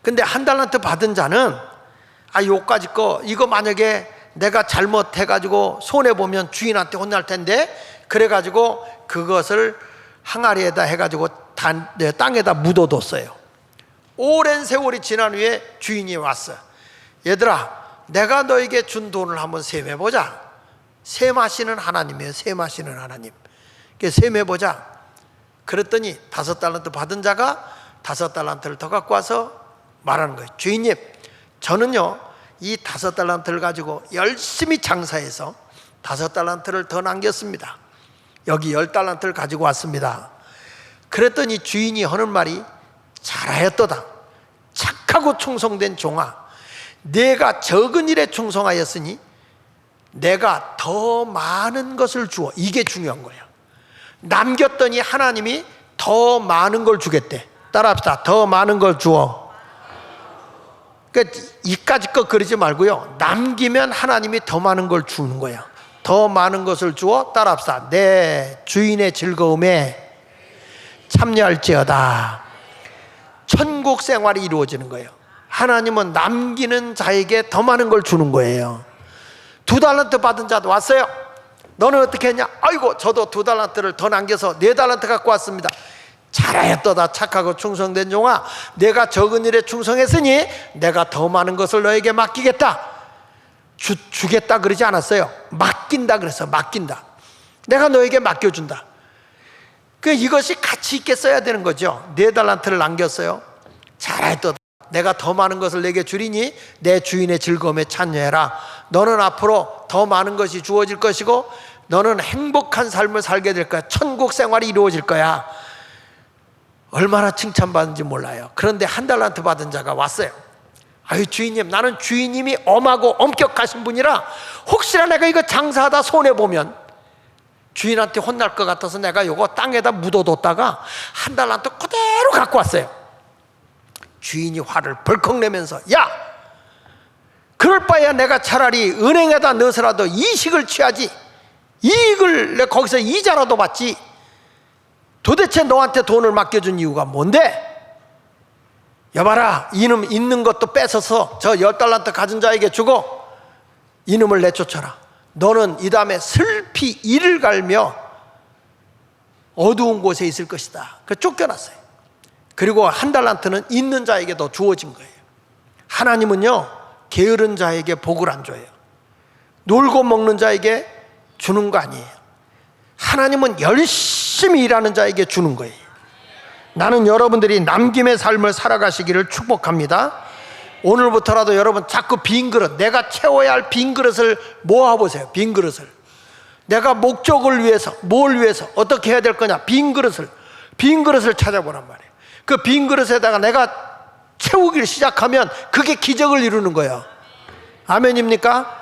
근데 한 달란트 받은 자는 요까지 거 이거 만약에 내가 잘못해가지고 손해보면 주인한테 혼날 텐데, 그래가지고 그것을 항아리에다 해가지고 땅에다 묻어뒀어요. 오랜 세월이 지난 후에 주인이 왔어. 얘들아, 내가 너에게 준 돈을 한번 셈해보자. 셈하시는 하나님이에요. 셈하시는 하나님. 셈해보자. 그랬더니 5달란트 받은 자가 5달란트를 더 갖고 와서 말하는 거예요. 주인님, 저는요 이 5달란트를 가지고 열심히 장사해서 5달란트를 더 남겼습니다. 여기 10달란트를 가지고 왔습니다. 그랬더니 주인이 하는 말이, 잘하였도다 착하고 충성된 종아, 내가 적은 일에 충성하였으니 내가 더 많은 것을 주어. 이게 중요한 거예요. 남겼더니 하나님이 더 많은 걸 주겠대. 따라합시다. 더 많은 걸 주어. 그러니까 이까짓 거 그러지 말고요, 남기면 하나님이 더 많은 걸 주는 거예요. 더 많은 것을 주어. 따라합시다. 내 주인의 즐거움에 참여할지어다. 천국 생활이 이루어지는 거예요. 하나님은 남기는 자에게 더 많은 걸 주는 거예요. 2달란트 받은 자도 왔어요. 너는 어떻게 했냐? 아이고, 저도 2달란트를 더 남겨서 4달란트 갖고 왔습니다. 잘하였도다 착하고 충성된 종아, 내가 적은 일에 충성했으니 내가 더 많은 것을 너에게 맡기겠다. 주겠다 그러지 않았어요. 맡긴다 그랬어. 맡긴다. 내가 너에게 맡겨준다. 이것이 가치 있게 써야 되는 거죠. 4달란트를 남겼어요. 잘하였도다, 내가 더 많은 것을 내게 주리니 내 주인의 즐거움에 참여해라. 너는 앞으로 더 많은 것이 주어질 것이고 너는 행복한 삶을 살게 될 거야. 천국 생활이 이루어질 거야. 얼마나 칭찬받는지 몰라요. 그런데 1달란트 받은 자가 왔어요. 아유, 주인님, 나는 주인님이 엄하고 엄격하신 분이라 혹시나 내가 이거 장사하다 손해보면 주인한테 혼날 것 같아서 내가 이거 땅에다 묻어뒀다가 1달란트 그대로 갖고 왔어요. 주인이 화를 벌컥 내면서, 야, 그럴 바에야 내가 차라리 은행에다 넣어서라도 이식을 취하지, 이익을 내 거기서 이자라도 받지. 도대체 너한테 돈을 맡겨준 이유가 뭔데? 여봐라, 이놈 있는 것도 뺏어서 저 10달란트 가진 자에게 주고 이놈을 내쫓아라. 너는 이 다음에 슬피 이를 갈며 어두운 곳에 있을 것이다. 그래서 쫓겨났어요. 그리고 1달란트는 있는 자에게도 주어진 거예요. 하나님은요, 게으른 자에게 복을 안 줘요. 놀고 먹는 자에게 주는 거 아니에요. 하나님은 열심히 일하는 자에게 주는 거예요. 나는 여러분들이 남김의 삶을 살아가시기를 축복합니다. 오늘부터라도 여러분 자꾸 빈 그릇, 내가 채워야 할 빈 그릇을 모아보세요. 빈 그릇을. 내가 목적을 위해서, 뭘 위해서, 어떻게 해야 될 거냐, 빈 그릇을 찾아보란 말이에요. 그 빈 그릇에다가 내가 채우기를 시작하면 그게 기적을 이루는 거예요. 아멘입니까?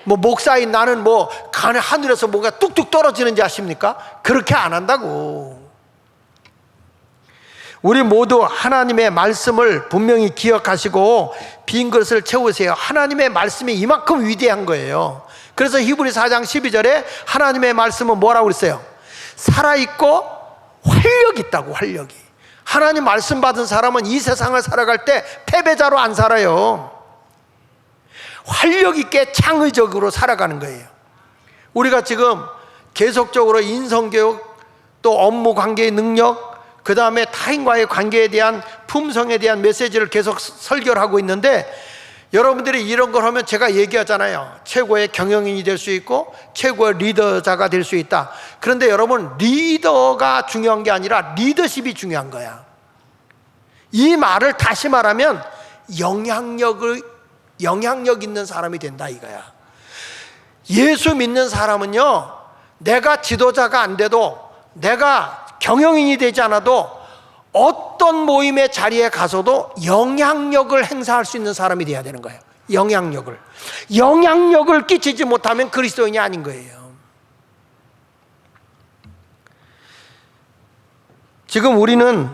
목사인 나는 하늘에서 뭐가 뚝뚝 떨어지는지 아십니까? 그렇게 안 한다고. 우리 모두 하나님의 말씀을 분명히 기억하시고 빈 그릇을 채우세요. 하나님의 말씀이 이만큼 위대한 거예요. 그래서 히브리 4장 12절에 하나님의 말씀은 뭐라고 그랬어요? 살아있고 활력이 있다고. 활력이. 하나님 말씀 받은 사람은 이 세상을 살아갈 때 패배자로 안 살아요. 활력 있게 창의적으로 살아가는 거예요. 우리가 지금 계속적으로 인성교육, 또 업무 관계의 능력, 그 다음에 타인과의 관계에 대한 품성에 대한 메시지를 계속 설교를 하고 있는데, 여러분들이 이런 걸 하면 제가 얘기하잖아요. 최고의 경영인이 될 수 있고 최고의 리더자가 될 수 있다. 그런데 여러분, 리더가 중요한 게 아니라 리더십이 중요한 거야. 이 말을 다시 말하면 영향력 있는 사람이 된다 이거야. 예수 믿는 사람은요, 내가 지도자가 안 돼도, 내가 경영인이 되지 않아도 어떤 모임의 자리에 가서도 영향력을 행사할 수 있는 사람이 돼야 되는 거예요. 영향력을 끼치지 못하면 그리스도인이 아닌 거예요. 지금 우리는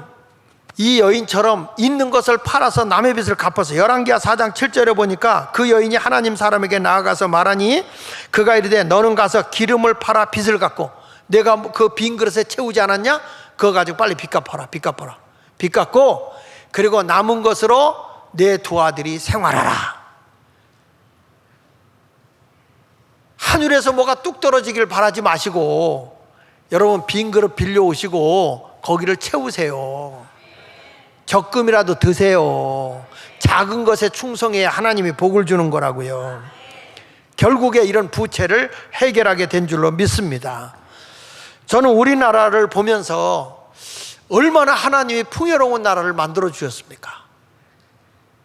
이 여인처럼 있는 것을 팔아서 남의 빚을 갚아서, 열왕기하 4장 7절에 보니까 그 여인이 하나님 사람에게 나아가서 말하니 그가 이르되 너는 가서 기름을 팔아 빚을 갚고, 내가 그 빈 그릇에 채우지 않았냐? 그거 가지고 빨리 빚 갚아라. 빚 갚고, 그리고 남은 것으로 내 두 아들이 생활하라. 하늘에서 뭐가 뚝 떨어지길 바라지 마시고 여러분 빈 그릇 빌려오시고 거기를 채우세요. 적금이라도 드세요. 작은 것에 충성해야 하나님이 복을 주는 거라고요. 결국에 이런 부채를 해결하게 된 줄로 믿습니다. 저는 우리나라를 보면서 얼마나 하나님이 풍요로운 나라를 만들어 주셨습니까?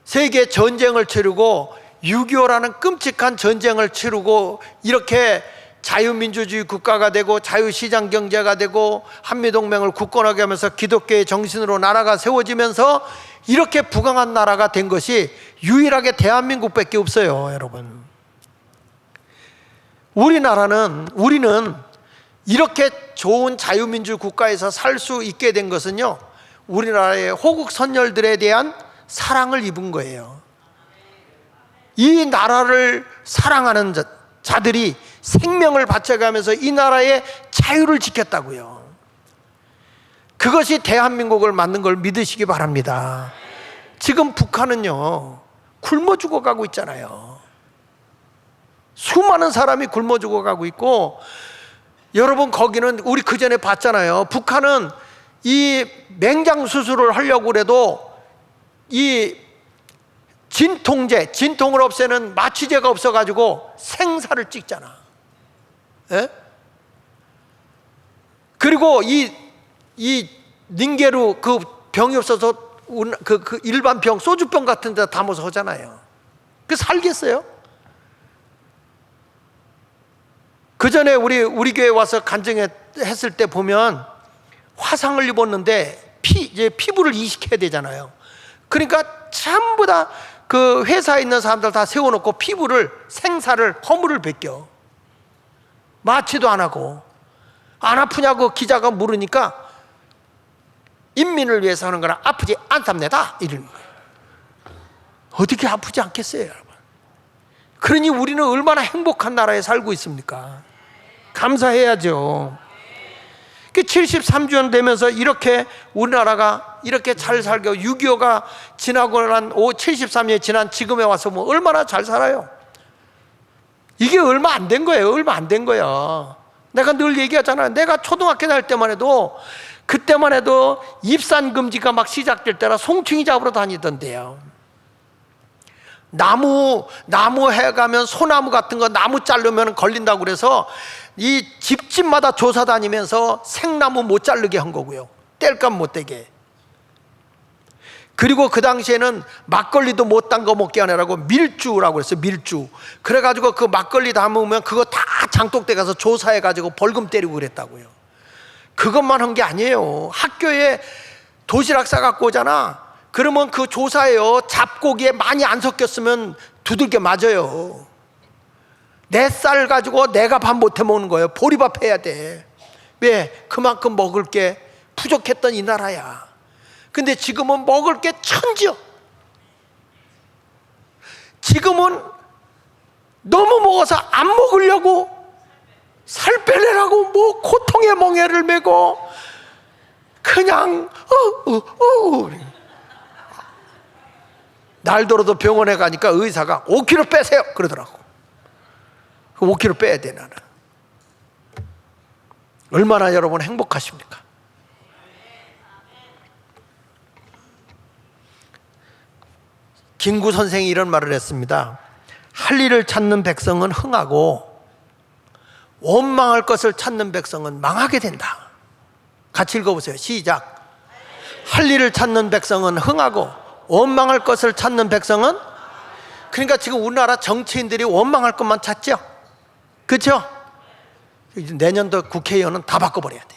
세계 전쟁을 치르고 6.25라는 끔찍한 전쟁을 치르고 이렇게 자유민주주의 국가가 되고 자유시장 경제가 되고 한미동맹을 굳건하게 하면서 기독교의 정신으로 나라가 세워지면서 이렇게 부강한 나라가 된 것이 유일하게 대한민국밖에 없어요. 여러분, 우리는 이렇게 좋은 자유민주 국가에서 살 수 있게 된 것은요, 우리나라의 호국 선열들에 대한 사랑을 입은 거예요. 이 나라를 사랑하는 자들이 생명을 바쳐가면서 이 나라의 자유를 지켰다고요. 그것이 대한민국을 만든 걸 믿으시기 바랍니다. 지금 북한은요, 굶어 죽어가고 있잖아요. 수많은 사람이 굶어 죽어가고 있고, 여러분 거기는 우리 그전에 봤잖아요. 북한은 이 맹장 수술을 하려고 해도 이 진통을 없애는 마취제가 없어가지고 생사를 찍잖아. 예? 그리고 이 닌게루 그 병이 없어서 그 일반 병, 소주병 같은 데다 담아서 하잖아요. 그 살겠어요? 그 전에 우리 교회 와서 간증했을 때 보면 화상을 입었는데 이제 피부를 이식해야 되잖아요. 그러니까 전부 다 그 회사에 있는 사람들 다 세워놓고 피부를 허물을 벗겨. 마취도 안 하고. 안 아프냐고 기자가 물으니까 인민을 위해서 하는 거라 아프지 않답니다 이러는 거예요. 어떻게 아프지 않겠어요, 여러분? 그러니 우리는 얼마나 행복한 나라에 살고 있습니까? 감사해야죠. 73주년 되면서 이렇게 우리나라가 이렇게 잘 살고 6.25가 지나고 난 73년이 지난 지금에 와서 뭐 얼마나 잘 살아요. 이게 얼마 안 된 거예요. 얼마 안 된 거야. 내가 늘 얘기하잖아요. 내가 초등학교 다닐 때만 해도 그때만 해도 입산 금지가 막 시작될 때라 송충이 잡으러 다니던데요. 나무 해가면 소나무 같은 거 나무 자르면 걸린다고 그래서 이 집집마다 조사 다니면서 생나무 못 자르게 한 거고요. 뗄감 못 되게. 그리고 그 당시에는 막걸리도 못 담궈 먹게 하느라고 밀주라고 그랬어요. 밀주. 그래가지고 그 막걸리 담으면 그거 다 장독대 가서 조사해가지고 벌금 때리고 그랬다고요. 그것만 한 게 아니에요. 학교에 도시락 싸갖고 오잖아. 그러면 그 조사에요, 잡고기에 많이 안 섞였으면 두들겨 맞아요. 내 쌀 가지고 내가 밥 못해 먹는 거예요. 보리밥 해야 돼. 왜? 그만큼 먹을 게 부족했던 이 나라야. 근데 지금은 먹을 게 천지요. 지금은 너무 먹어서 안 먹으려고 살 빼내라고 뭐 고통의 멍에를 메고 그냥 날더러도 병원에 가니까 의사가 5kg 빼세요 그러더라고. 5kg 빼야 돼. 나는 얼마나 여러분 행복하십니까? 김구 선생이 이런 말을 했습니다. 할 일을 찾는 백성은 흥하고 원망할 것을 찾는 백성은 망하게 된다. 같이 읽어보세요. 시작. 할 일을 찾는 백성은 흥하고 원망할 것을 찾는 백성은, 그러니까 지금 우리나라 정치인들이 원망할 것만 찾죠. 그렇죠? 내년도 국회의원은 다 바꿔버려야 돼.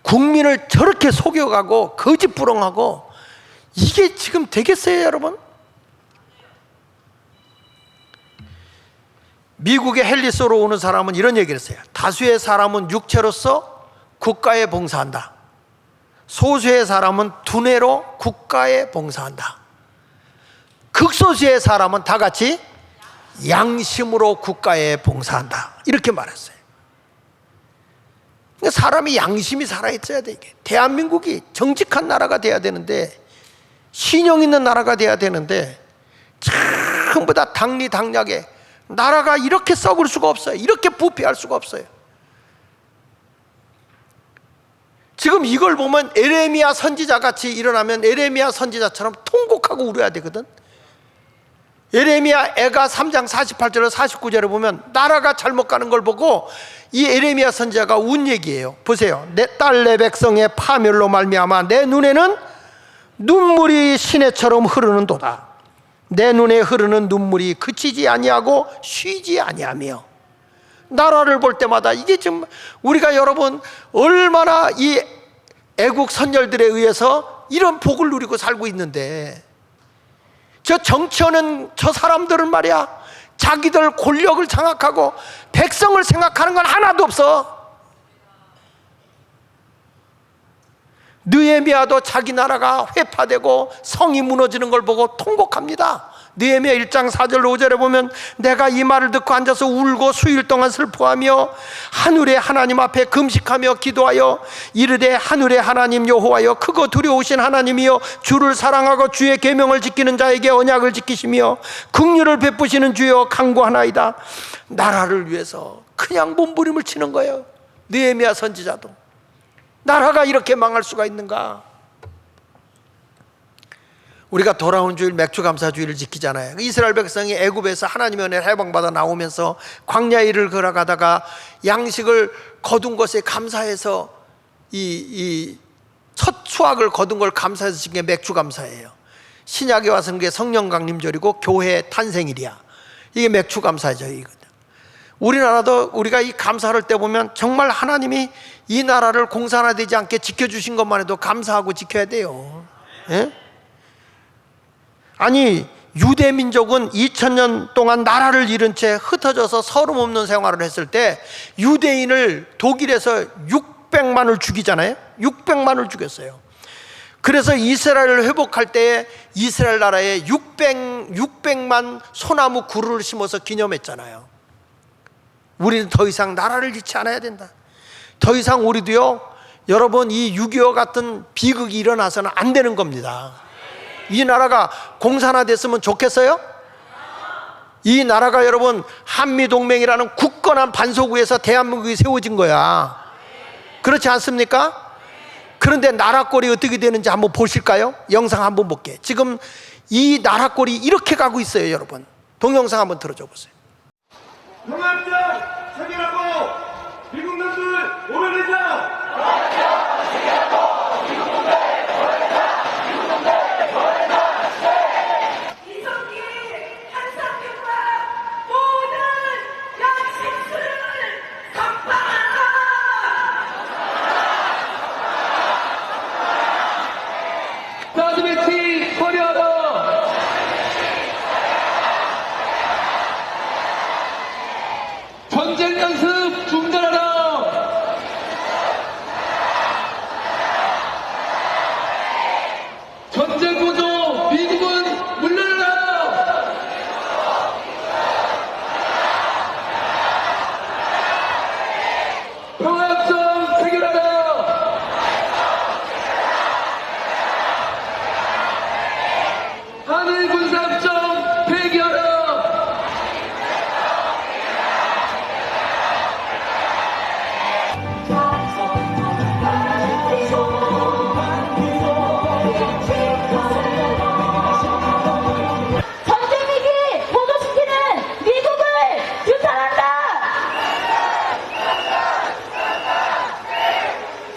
국민을 저렇게 속여가고 거짓부렁하고 이게 지금 되겠어요, 여러분? 미국의 헬리스로 오는 사람은 이런 얘기를 했어요. 다수의 사람은 육체로서 국가에 봉사한다. 소수의 사람은 두뇌로 국가에 봉사한다. 극소수의 사람은 다 같이 양심으로 국가에 봉사한다. 이렇게 말했어요. 그러니까 사람이 양심이 살아있어야 돼. 이게 대한민국이 정직한 나라가 돼야 되는데 신용 있는 나라가 돼야 되는데 전부 다 당리당략에 나라가 이렇게 썩을 수가 없어요. 이렇게 부패할 수가 없어요. 지금 이걸 보면 에레미야 선지자 같이 일어나면 에레미야 선지자처럼 통곡하고 울어야 되거든. 에레미야 애가 3장 48절로 49절에 보면 나라가 잘못 가는 걸 보고 이 에레미야 선지자가 운 얘기예요. 보세요. 내 딸 내 백성의 파멸로 말미암아 내 눈에는 눈물이 시내처럼 흐르는도다. 내 눈에 흐르는 눈물이 그치지 아니하고 쉬지 아니하며. 나라를 볼 때마다 이게 좀 우리가 여러분 얼마나 이 애국 선열들에 의해서 이런 복을 누리고 살고 있는데, 저 정치하는 저 사람들은 말이야 자기들 권력을 장악하고 백성을 생각하는 건 하나도 없어. 느헤미야도 자기 나라가 회파되고 성이 무너지는 걸 보고 통곡합니다. 느헤미야 1장 4절 5절에 보면 내가 이 말을 듣고 앉아서 울고 수일 동안 슬퍼하며 하늘의 하나님 앞에 금식하며 기도하여 이르되 하늘의 하나님 여호와여 크고 두려우신 하나님이여 주를 사랑하고 주의 계명을 지키는 자에게 언약을 지키시며 긍휼을 베푸시는 주여 간구하나이다. 나라를 위해서 그냥 몸부림을 치는 거예요. 느헤미야 선지자도 나라가 이렇게 망할 수가 있는가? 우리가 돌아온 주일 맥주감사주일을 지키잖아요. 이스라엘 백성이 애굽에서 하나님의 은혜를 해방받아 나오면서 광야 길을 걸어가다가 양식을 거둔 것에 감사해서 이 첫 수확을 거둔 걸 감사해서 지킨 게 맥주감사예요. 신약에 와서는 게 성령 강림절이고 교회 탄생일이야. 이게 맥주감사절이거든. 우리나라도 우리가 이 감사할 때 보면 정말 하나님이 이 나라를 공산화되지 않게 지켜주신 것만 해도 감사하고 지켜야 돼요. 예? 아니 유대 민족은 2000년 동안 나라를 잃은 채 흩어져서 서름 없는 생활을 했을 때 유대인을 독일에서 600만을 죽이잖아요. 600만을 죽였어요. 그래서 이스라엘을 회복할 때에 이스라엘 나라에 600만 소나무 그루를 심어서 기념했잖아요. 우리는 더 이상 나라를 잃지 않아야 된다. 더 이상 우리도요, 여러분 이 6.25 같은 비극이 일어나서는 안 되는 겁니다. 이 나라가 공산화됐으면 좋겠어요? 이 나라가 여러분 한미동맹이라는 굳건한 반석위에서 대한민국이 세워진 거야. 그렇지 않습니까? 그런데 나라 꼴이 어떻게 되는지 한번 보실까요? 영상 한번 볼게요. 지금 이 나라 꼴이 이렇게 가고 있어요. 여러분 동영상 한번 틀어줘 보세요. 통합장 체결하고 미국 놈들 오면되자. 사드배치 처리하라. 전쟁 연습 중단하라. 전쟁 구조 미국은 물러나라. 평화협정 체결하라. 한일 군사협정 폐기하라. 전쟁 위기 보도시키는 미국을 규탄한다.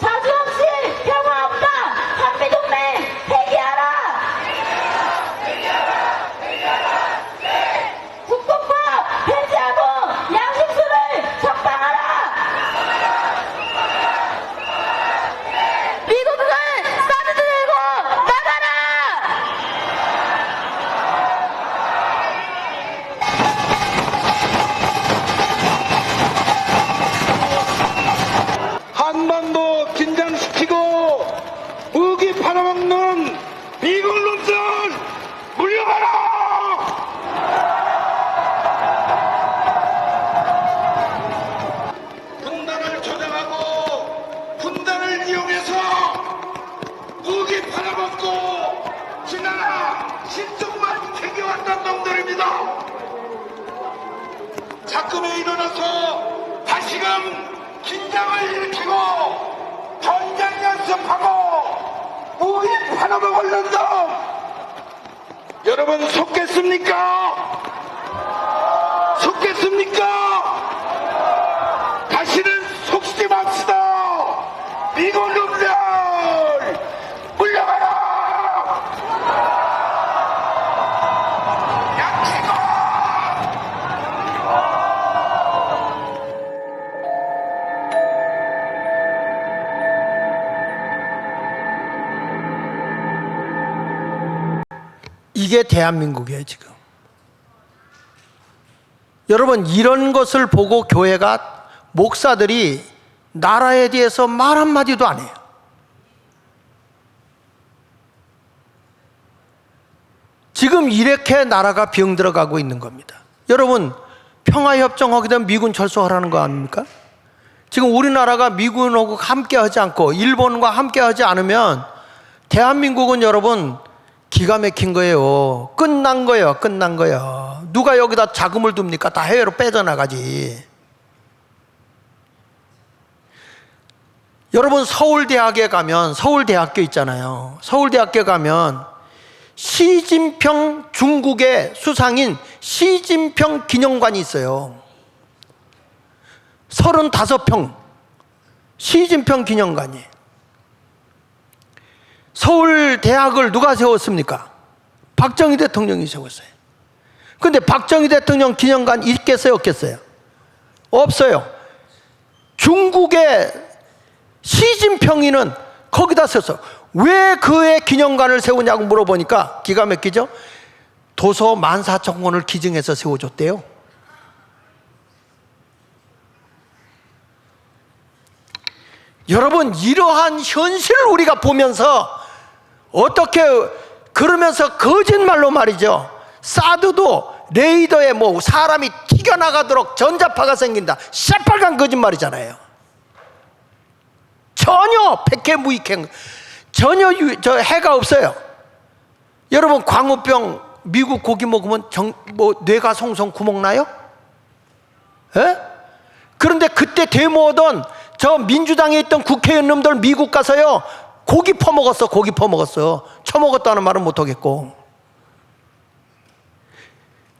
자주 없이 평화 없다. 한미동맹 폐기하라. 국뽕법 폐지하고 양식수를 적방하라. 미국은 사드 들고 나가라. 한반도 긴장시키고 무기 팔아먹는 미국 놈들 물러가라. 분단을 조장하고 분단을 이용해서 무기 팔아먹고 지난 박근혜 일어나서 다시금 긴장을 일으키고 전쟁 연습하고 무기 팔아먹을 놈들 여러분 속겠습니까? 속겠습니까? 다시는 속지 맙시다. 미국 놈들 물러가라. 양치고 이게 대한민국이에요 지금. 여러분 이런 것을 보고 교회가 목사들이 나라에 대해서 말 한마디도 안 해요. 지금 이렇게 나라가 병들어가고 있는 겁니다. 여러분 평화협정하게 되면 미군 철수하라는 거 아닙니까? 지금 우리나라가 미군하고 함께 하지 않고 일본과 함께 하지 않으면 대한민국은 여러분 기가 막힌 거예요. 끝난 거예요. 끝난 거예요. 누가 여기다 자금을 둡니까? 다 해외로 빼져나가지. 여러분 서울대학에 가면 서울대학교 있잖아요. 서울대학교 가면 시진평 중국의 수상인 시진평 기념관이 있어요. 35평 시진평 기념관이. 서울대학을 누가 세웠습니까? 박정희 대통령이 세웠어요. 그런데 박정희 대통령 기념관 있겠어요? 없겠어요? 없어요. 중국의 시진평이는 거기다 썼어. 왜 그의 기념관을 세우냐고 물어보니까 기가 막히죠? 도서 14,000권을 기증해서 세워줬대요. 여러분 이러한 현실을 우리가 보면서 어떻게 그러면서 거짓말로 말이죠. 사드도 레이더에 뭐 사람이 튀겨나가도록 전자파가 생긴다. 새빨간 거짓말이잖아요. 전혀 백해무익행 전혀 저 해가 없어요. 여러분 광우병 미국 고기 먹으면 뇌가 송송 구멍 나요? 에? 그런데 그때 데모하던 저 민주당에 있던 국회의원님들 미국 가서요 고기 퍼먹었어. 고기 퍼먹었어. 처먹었다는 말은 못하겠고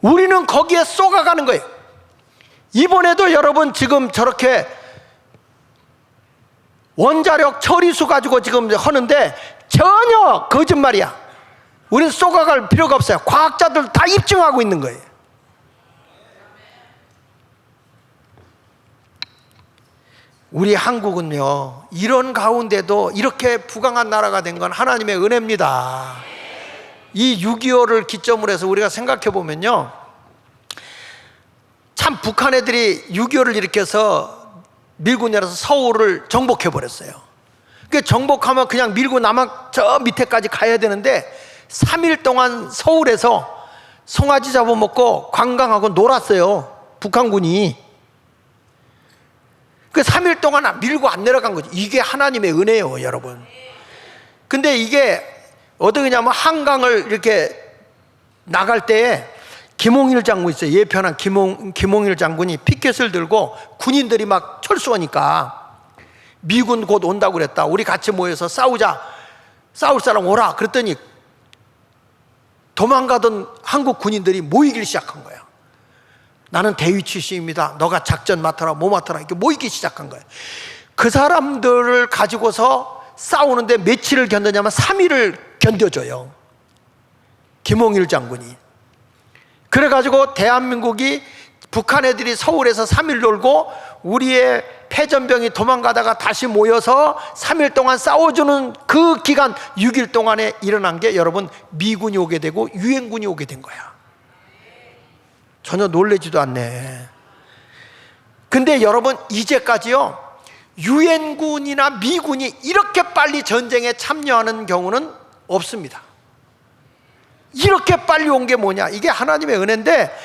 우리는 거기에 쏘가가는 거예요. 이번에도 여러분 지금 저렇게 원자력 처리수 가지고 지금 하는데 전혀 거짓말이야. 우리는 쏘가갈 필요가 없어요. 과학자들 다 입증하고 있는 거예요. 우리 한국은요 이런 가운데도 이렇게 부강한 나라가 된 건 하나님의 은혜입니다. 이 6.25를 기점으로 해서 우리가 생각해 보면요 참 북한 애들이 6.25를 일으켜서 밀고 내려서 서울을 정복해 버렸어요. 그 정복하면 그냥 밀고 남한 저 밑에까지 가야 되는데 3일 동안 서울에서 송아지 잡아먹고 관광하고 놀았어요. 북한군이. 그 3일 동안 밀고 안 내려간 거죠. 이게 하나님의 은혜예요, 여러분. 근데 이게 어떻게냐면 한강을 이렇게 나갈 때에 김홍일 장군 있어요. 예편한 김홍일 장군이 피켓을 들고 군인들이 막 철수하니까 미군 곧 온다고 그랬다. 우리 같이 모여서 싸우자. 싸울 사람 오라. 그랬더니 도망가던 한국 군인들이 모이기 시작한 거야. 나는 대위 출신입니다. 너가 작전 맡아라, 뭐 맡아라. 이렇게 모이기 시작한 거예요. 그 사람들을 가지고서 싸우는데 며칠을 견디냐면 3일을 견뎌줘요. 김홍일 장군이. 그래가지고 대한민국이 북한 애들이 서울에서 3일 놀고 우리의 패전병이 도망가다가 다시 모여서 3일 동안 싸워주는 그 기간 6일 동안에 일어난 게 여러분 미군이 오게 되고 유엔군이 오게 된 거야. 전혀 놀라지도 않네. 근데 여러분 이제까지요 유엔군이나 미군이 이렇게 빨리 전쟁에 참여하는 경우는 없습니다. 이렇게 빨리 온 게 뭐냐? 이게 하나님의 은혜인데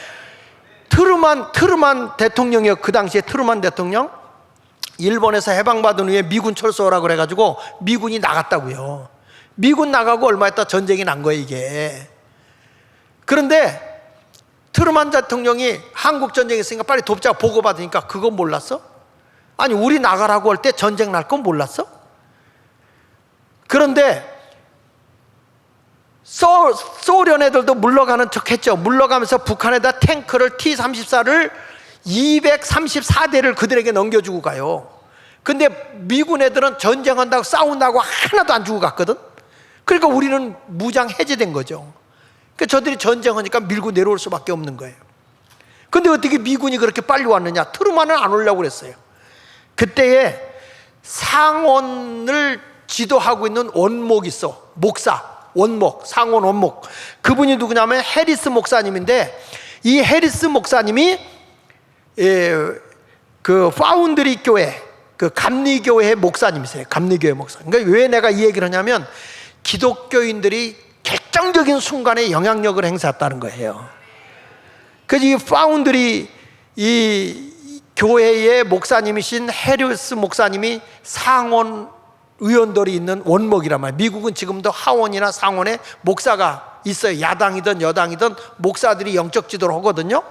트루만 대통령이요. 그 당시에 트루만 대통령 일본에서 해방받은 후에 미군 철수하라고 그래가지고 미군이 나갔다고요. 미군 나가고 얼마 있다 전쟁이 난 거예요 이게. 그런데 트루만 대통령이 한국 전쟁 있으니까 빨리 돕자고 보고받으니까 그거 몰랐어? 아니 우리 나가라고 할 때 전쟁 날 건 몰랐어? 그런데 소련 애들도 물러가는 척 했죠. 물러가면서 북한에다 탱크를 T-34를 234대를 그들에게 넘겨주고 가요. 근데 미군 애들은 전쟁한다고 싸운다고 하나도 안 주고 갔거든. 그러니까 우리는 무장 해제된 거죠. 그러니까 저들이 전쟁하니까 밀고 내려올 수밖에 없는 거예요. 근데 어떻게 미군이 그렇게 빨리 왔느냐? 트루만은 안 오려고 그랬어요. 그때에 상원을 지도하고 있는 원목이 있어. 목사, 원목, 상원 원목. 그분이 누구냐면 해리스 목사님인데, 이 해리스 목사님이 그 파운드리 교회, 그 감리교회 목사님이세요. 감리교회 목사. 그러니까 왜 내가 이 얘기를 하냐면 기독교인들이 결정적인 순간에 영향력을 행사했다는 거예요. 그래서 이 파운드리 이 교회의 목사님이신 해리스 목사님이 상원 의원들이 있는 원목이란 말이에요. 미국은 지금도 하원이나 상원에 목사가 있어요. 야당이든 여당이든 목사들이 영적 지도를 하거든요.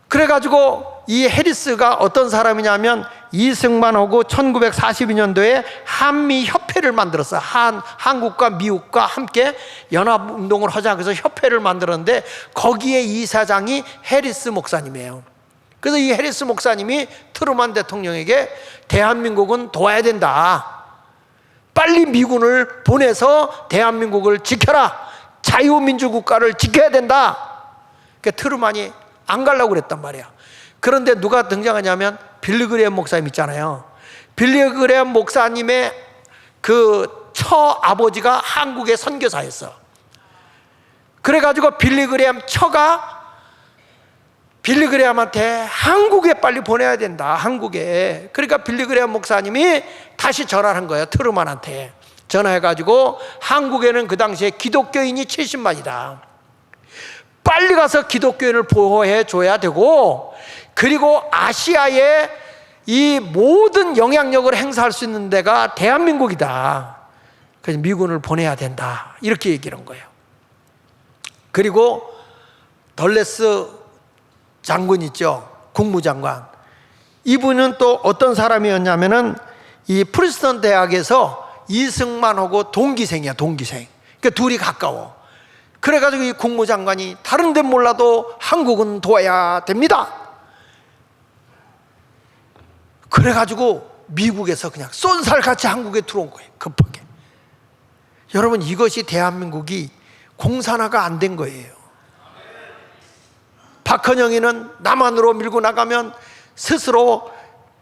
그래가지고 이 해리스가 어떤 사람이냐면 이승만하고 1942년도에 한미협회를 만들었어요. 한국과 미국과 함께 연합운동을 하자 그래서 협회를 만들었는데 거기에 이사장이 해리스 목사님이에요. 그래서 이 해리스 목사님이 트루만 대통령에게 대한민국은 도와야 된다. 빨리 미군을 보내서 대한민국을 지켜라. 자유민주국가를 지켜야 된다. 그러니까 트루만이 안 가려고 그랬단 말이야. 그런데 누가 등장하냐면 빌리 그레엄 목사님 있잖아요. 빌리 그레엄 목사님의 그 처아버지가 한국의 선교사였어. 그래가지고 빌리 그레엄 처가 빌리 그레엄한테 한국에 빨리 보내야 된다. 한국에. 그러니까 빌리 그레엄 목사님이 다시 전화를 한 거예요. 트루만한테 전화해가지고 한국에는 그 당시에 기독교인이 70만이다. 빨리 가서 기독교인을 보호해 줘야 되고, 그리고 아시아에 이 모든 영향력을 행사할 수 있는 데가 대한민국이다. 그래서 미군을 보내야 된다. 이렇게 얘기를 한 거예요. 그리고 덜레스 장군 있죠. 국무장관. 이분은 또 어떤 사람이었냐면은 이 프린스턴 대학에서 이승만하고 동기생이야, 동기생. 그러니까 둘이 가까워. 그래가지고 이 국무장관이 다른 데는 몰라도 한국은 도와야 됩니다. 그래가지고 미국에서 그냥 쏜살같이 한국에 들어온 거예요. 급하게. 여러분, 이것이 대한민국이 공산화가 안 된 거예요. 박헌영이는 남한으로 밀고 나가면 스스로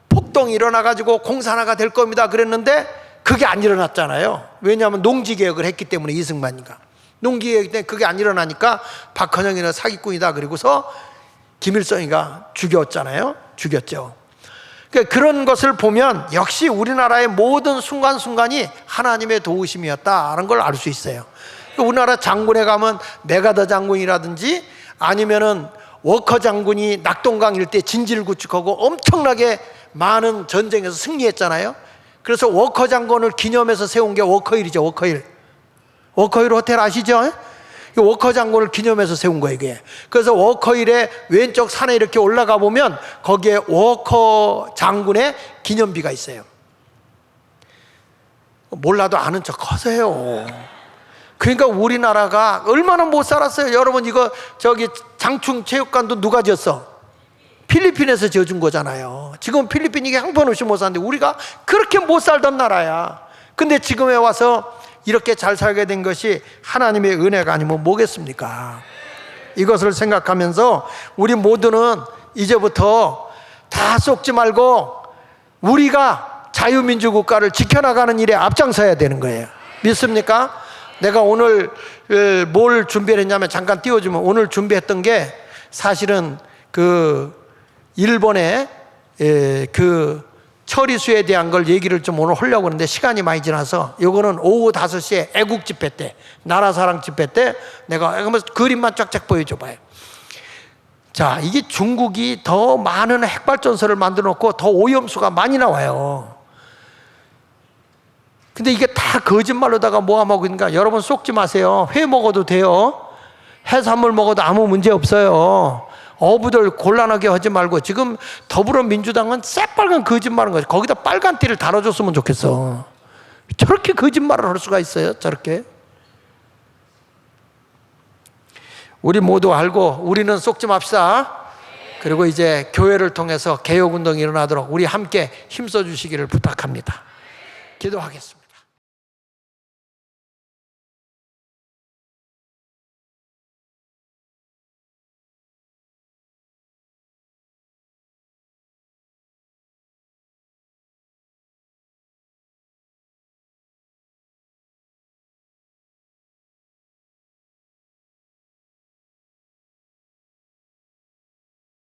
폭동이 일어나가지고 공산화가 될 겁니다 그랬는데 그게 안 일어났잖아요. 왜냐하면 농지개혁을 했기 때문에 이승만이가. 농기계획 때 그게 안 일어나니까 박헌영이는 사기꾼이다 그리고서 김일성이가 죽였잖아요. 죽였죠. 그러니까 그런 것을 보면 역시 우리나라의 모든 순간순간이 하나님의 도우심이었다는 걸 알 수 있어요. 그러니까 우리나라 장군에 가면 메가더 장군이라든지 아니면은 워커 장군이 낙동강 일대 진지를 구축하고 엄청나게 많은 전쟁에서 승리했잖아요. 그래서 워커 장군을 기념해서 세운 게 워커힐이죠. 워커힐. 워커힐 호텔 아시죠? 워커 장군을 기념해서 세운 거예요, 이게. 그래서 워커힐의 왼쪽 산에 이렇게 올라가 보면 거기에 워커 장군의 기념비가 있어요. 몰라도 아는 척 하세요. 그러니까 우리나라가 얼마나 못 살았어요. 여러분, 이거 저기 장충 체육관도 누가 지었어? 필리핀에서 지어준 거잖아요. 지금 필리핀 이게 형편없이 못 사는데 우리가 그렇게 못 살던 나라야. 근데 지금에 와서 이렇게 잘 살게 된 것이 하나님의 은혜가 아니면 뭐겠습니까? 이것을 생각하면서 우리 모두는 이제부터 다 속지 말고 우리가 자유민주국가를 지켜나가는 일에 앞장서야 되는 거예요. 믿습니까? 내가 오늘 뭘 준비를 했냐면 잠깐 띄워주면 오늘 준비했던 게 사실은 그 일본의 그 처리수에 대한 걸 얘기를 좀 오늘 하려고 하는데 시간이 많이 지나서 요거는 오후 5시에 애국 집회 때 나라사랑 집회 때 내가 한번 그림만 쫙쫙 보여줘 봐요. 자, 이게 중국이 더 많은 핵발전소를 만들어 놓고 더 오염수가 많이 나와요. 근데 이게 다 거짓말로다가 모함하고 있는가? 여러분 속지 마세요. 회 먹어도 돼요. 해산물 먹어도 아무 문제 없어요. 어부들 곤란하게 하지 말고. 지금 더불어민주당은 새빨간 거짓말하는 거죠. 거기다 빨간 띠를 달아줬으면 좋겠어. 저렇게 거짓말을 할 수가 있어요, 저렇게. 우리 모두 알고 우리는 속지 맙시다. 그리고 이제 교회를 통해서 개혁운동이 일어나도록 우리 함께 힘써 주시기를 부탁합니다. 기도하겠습니다.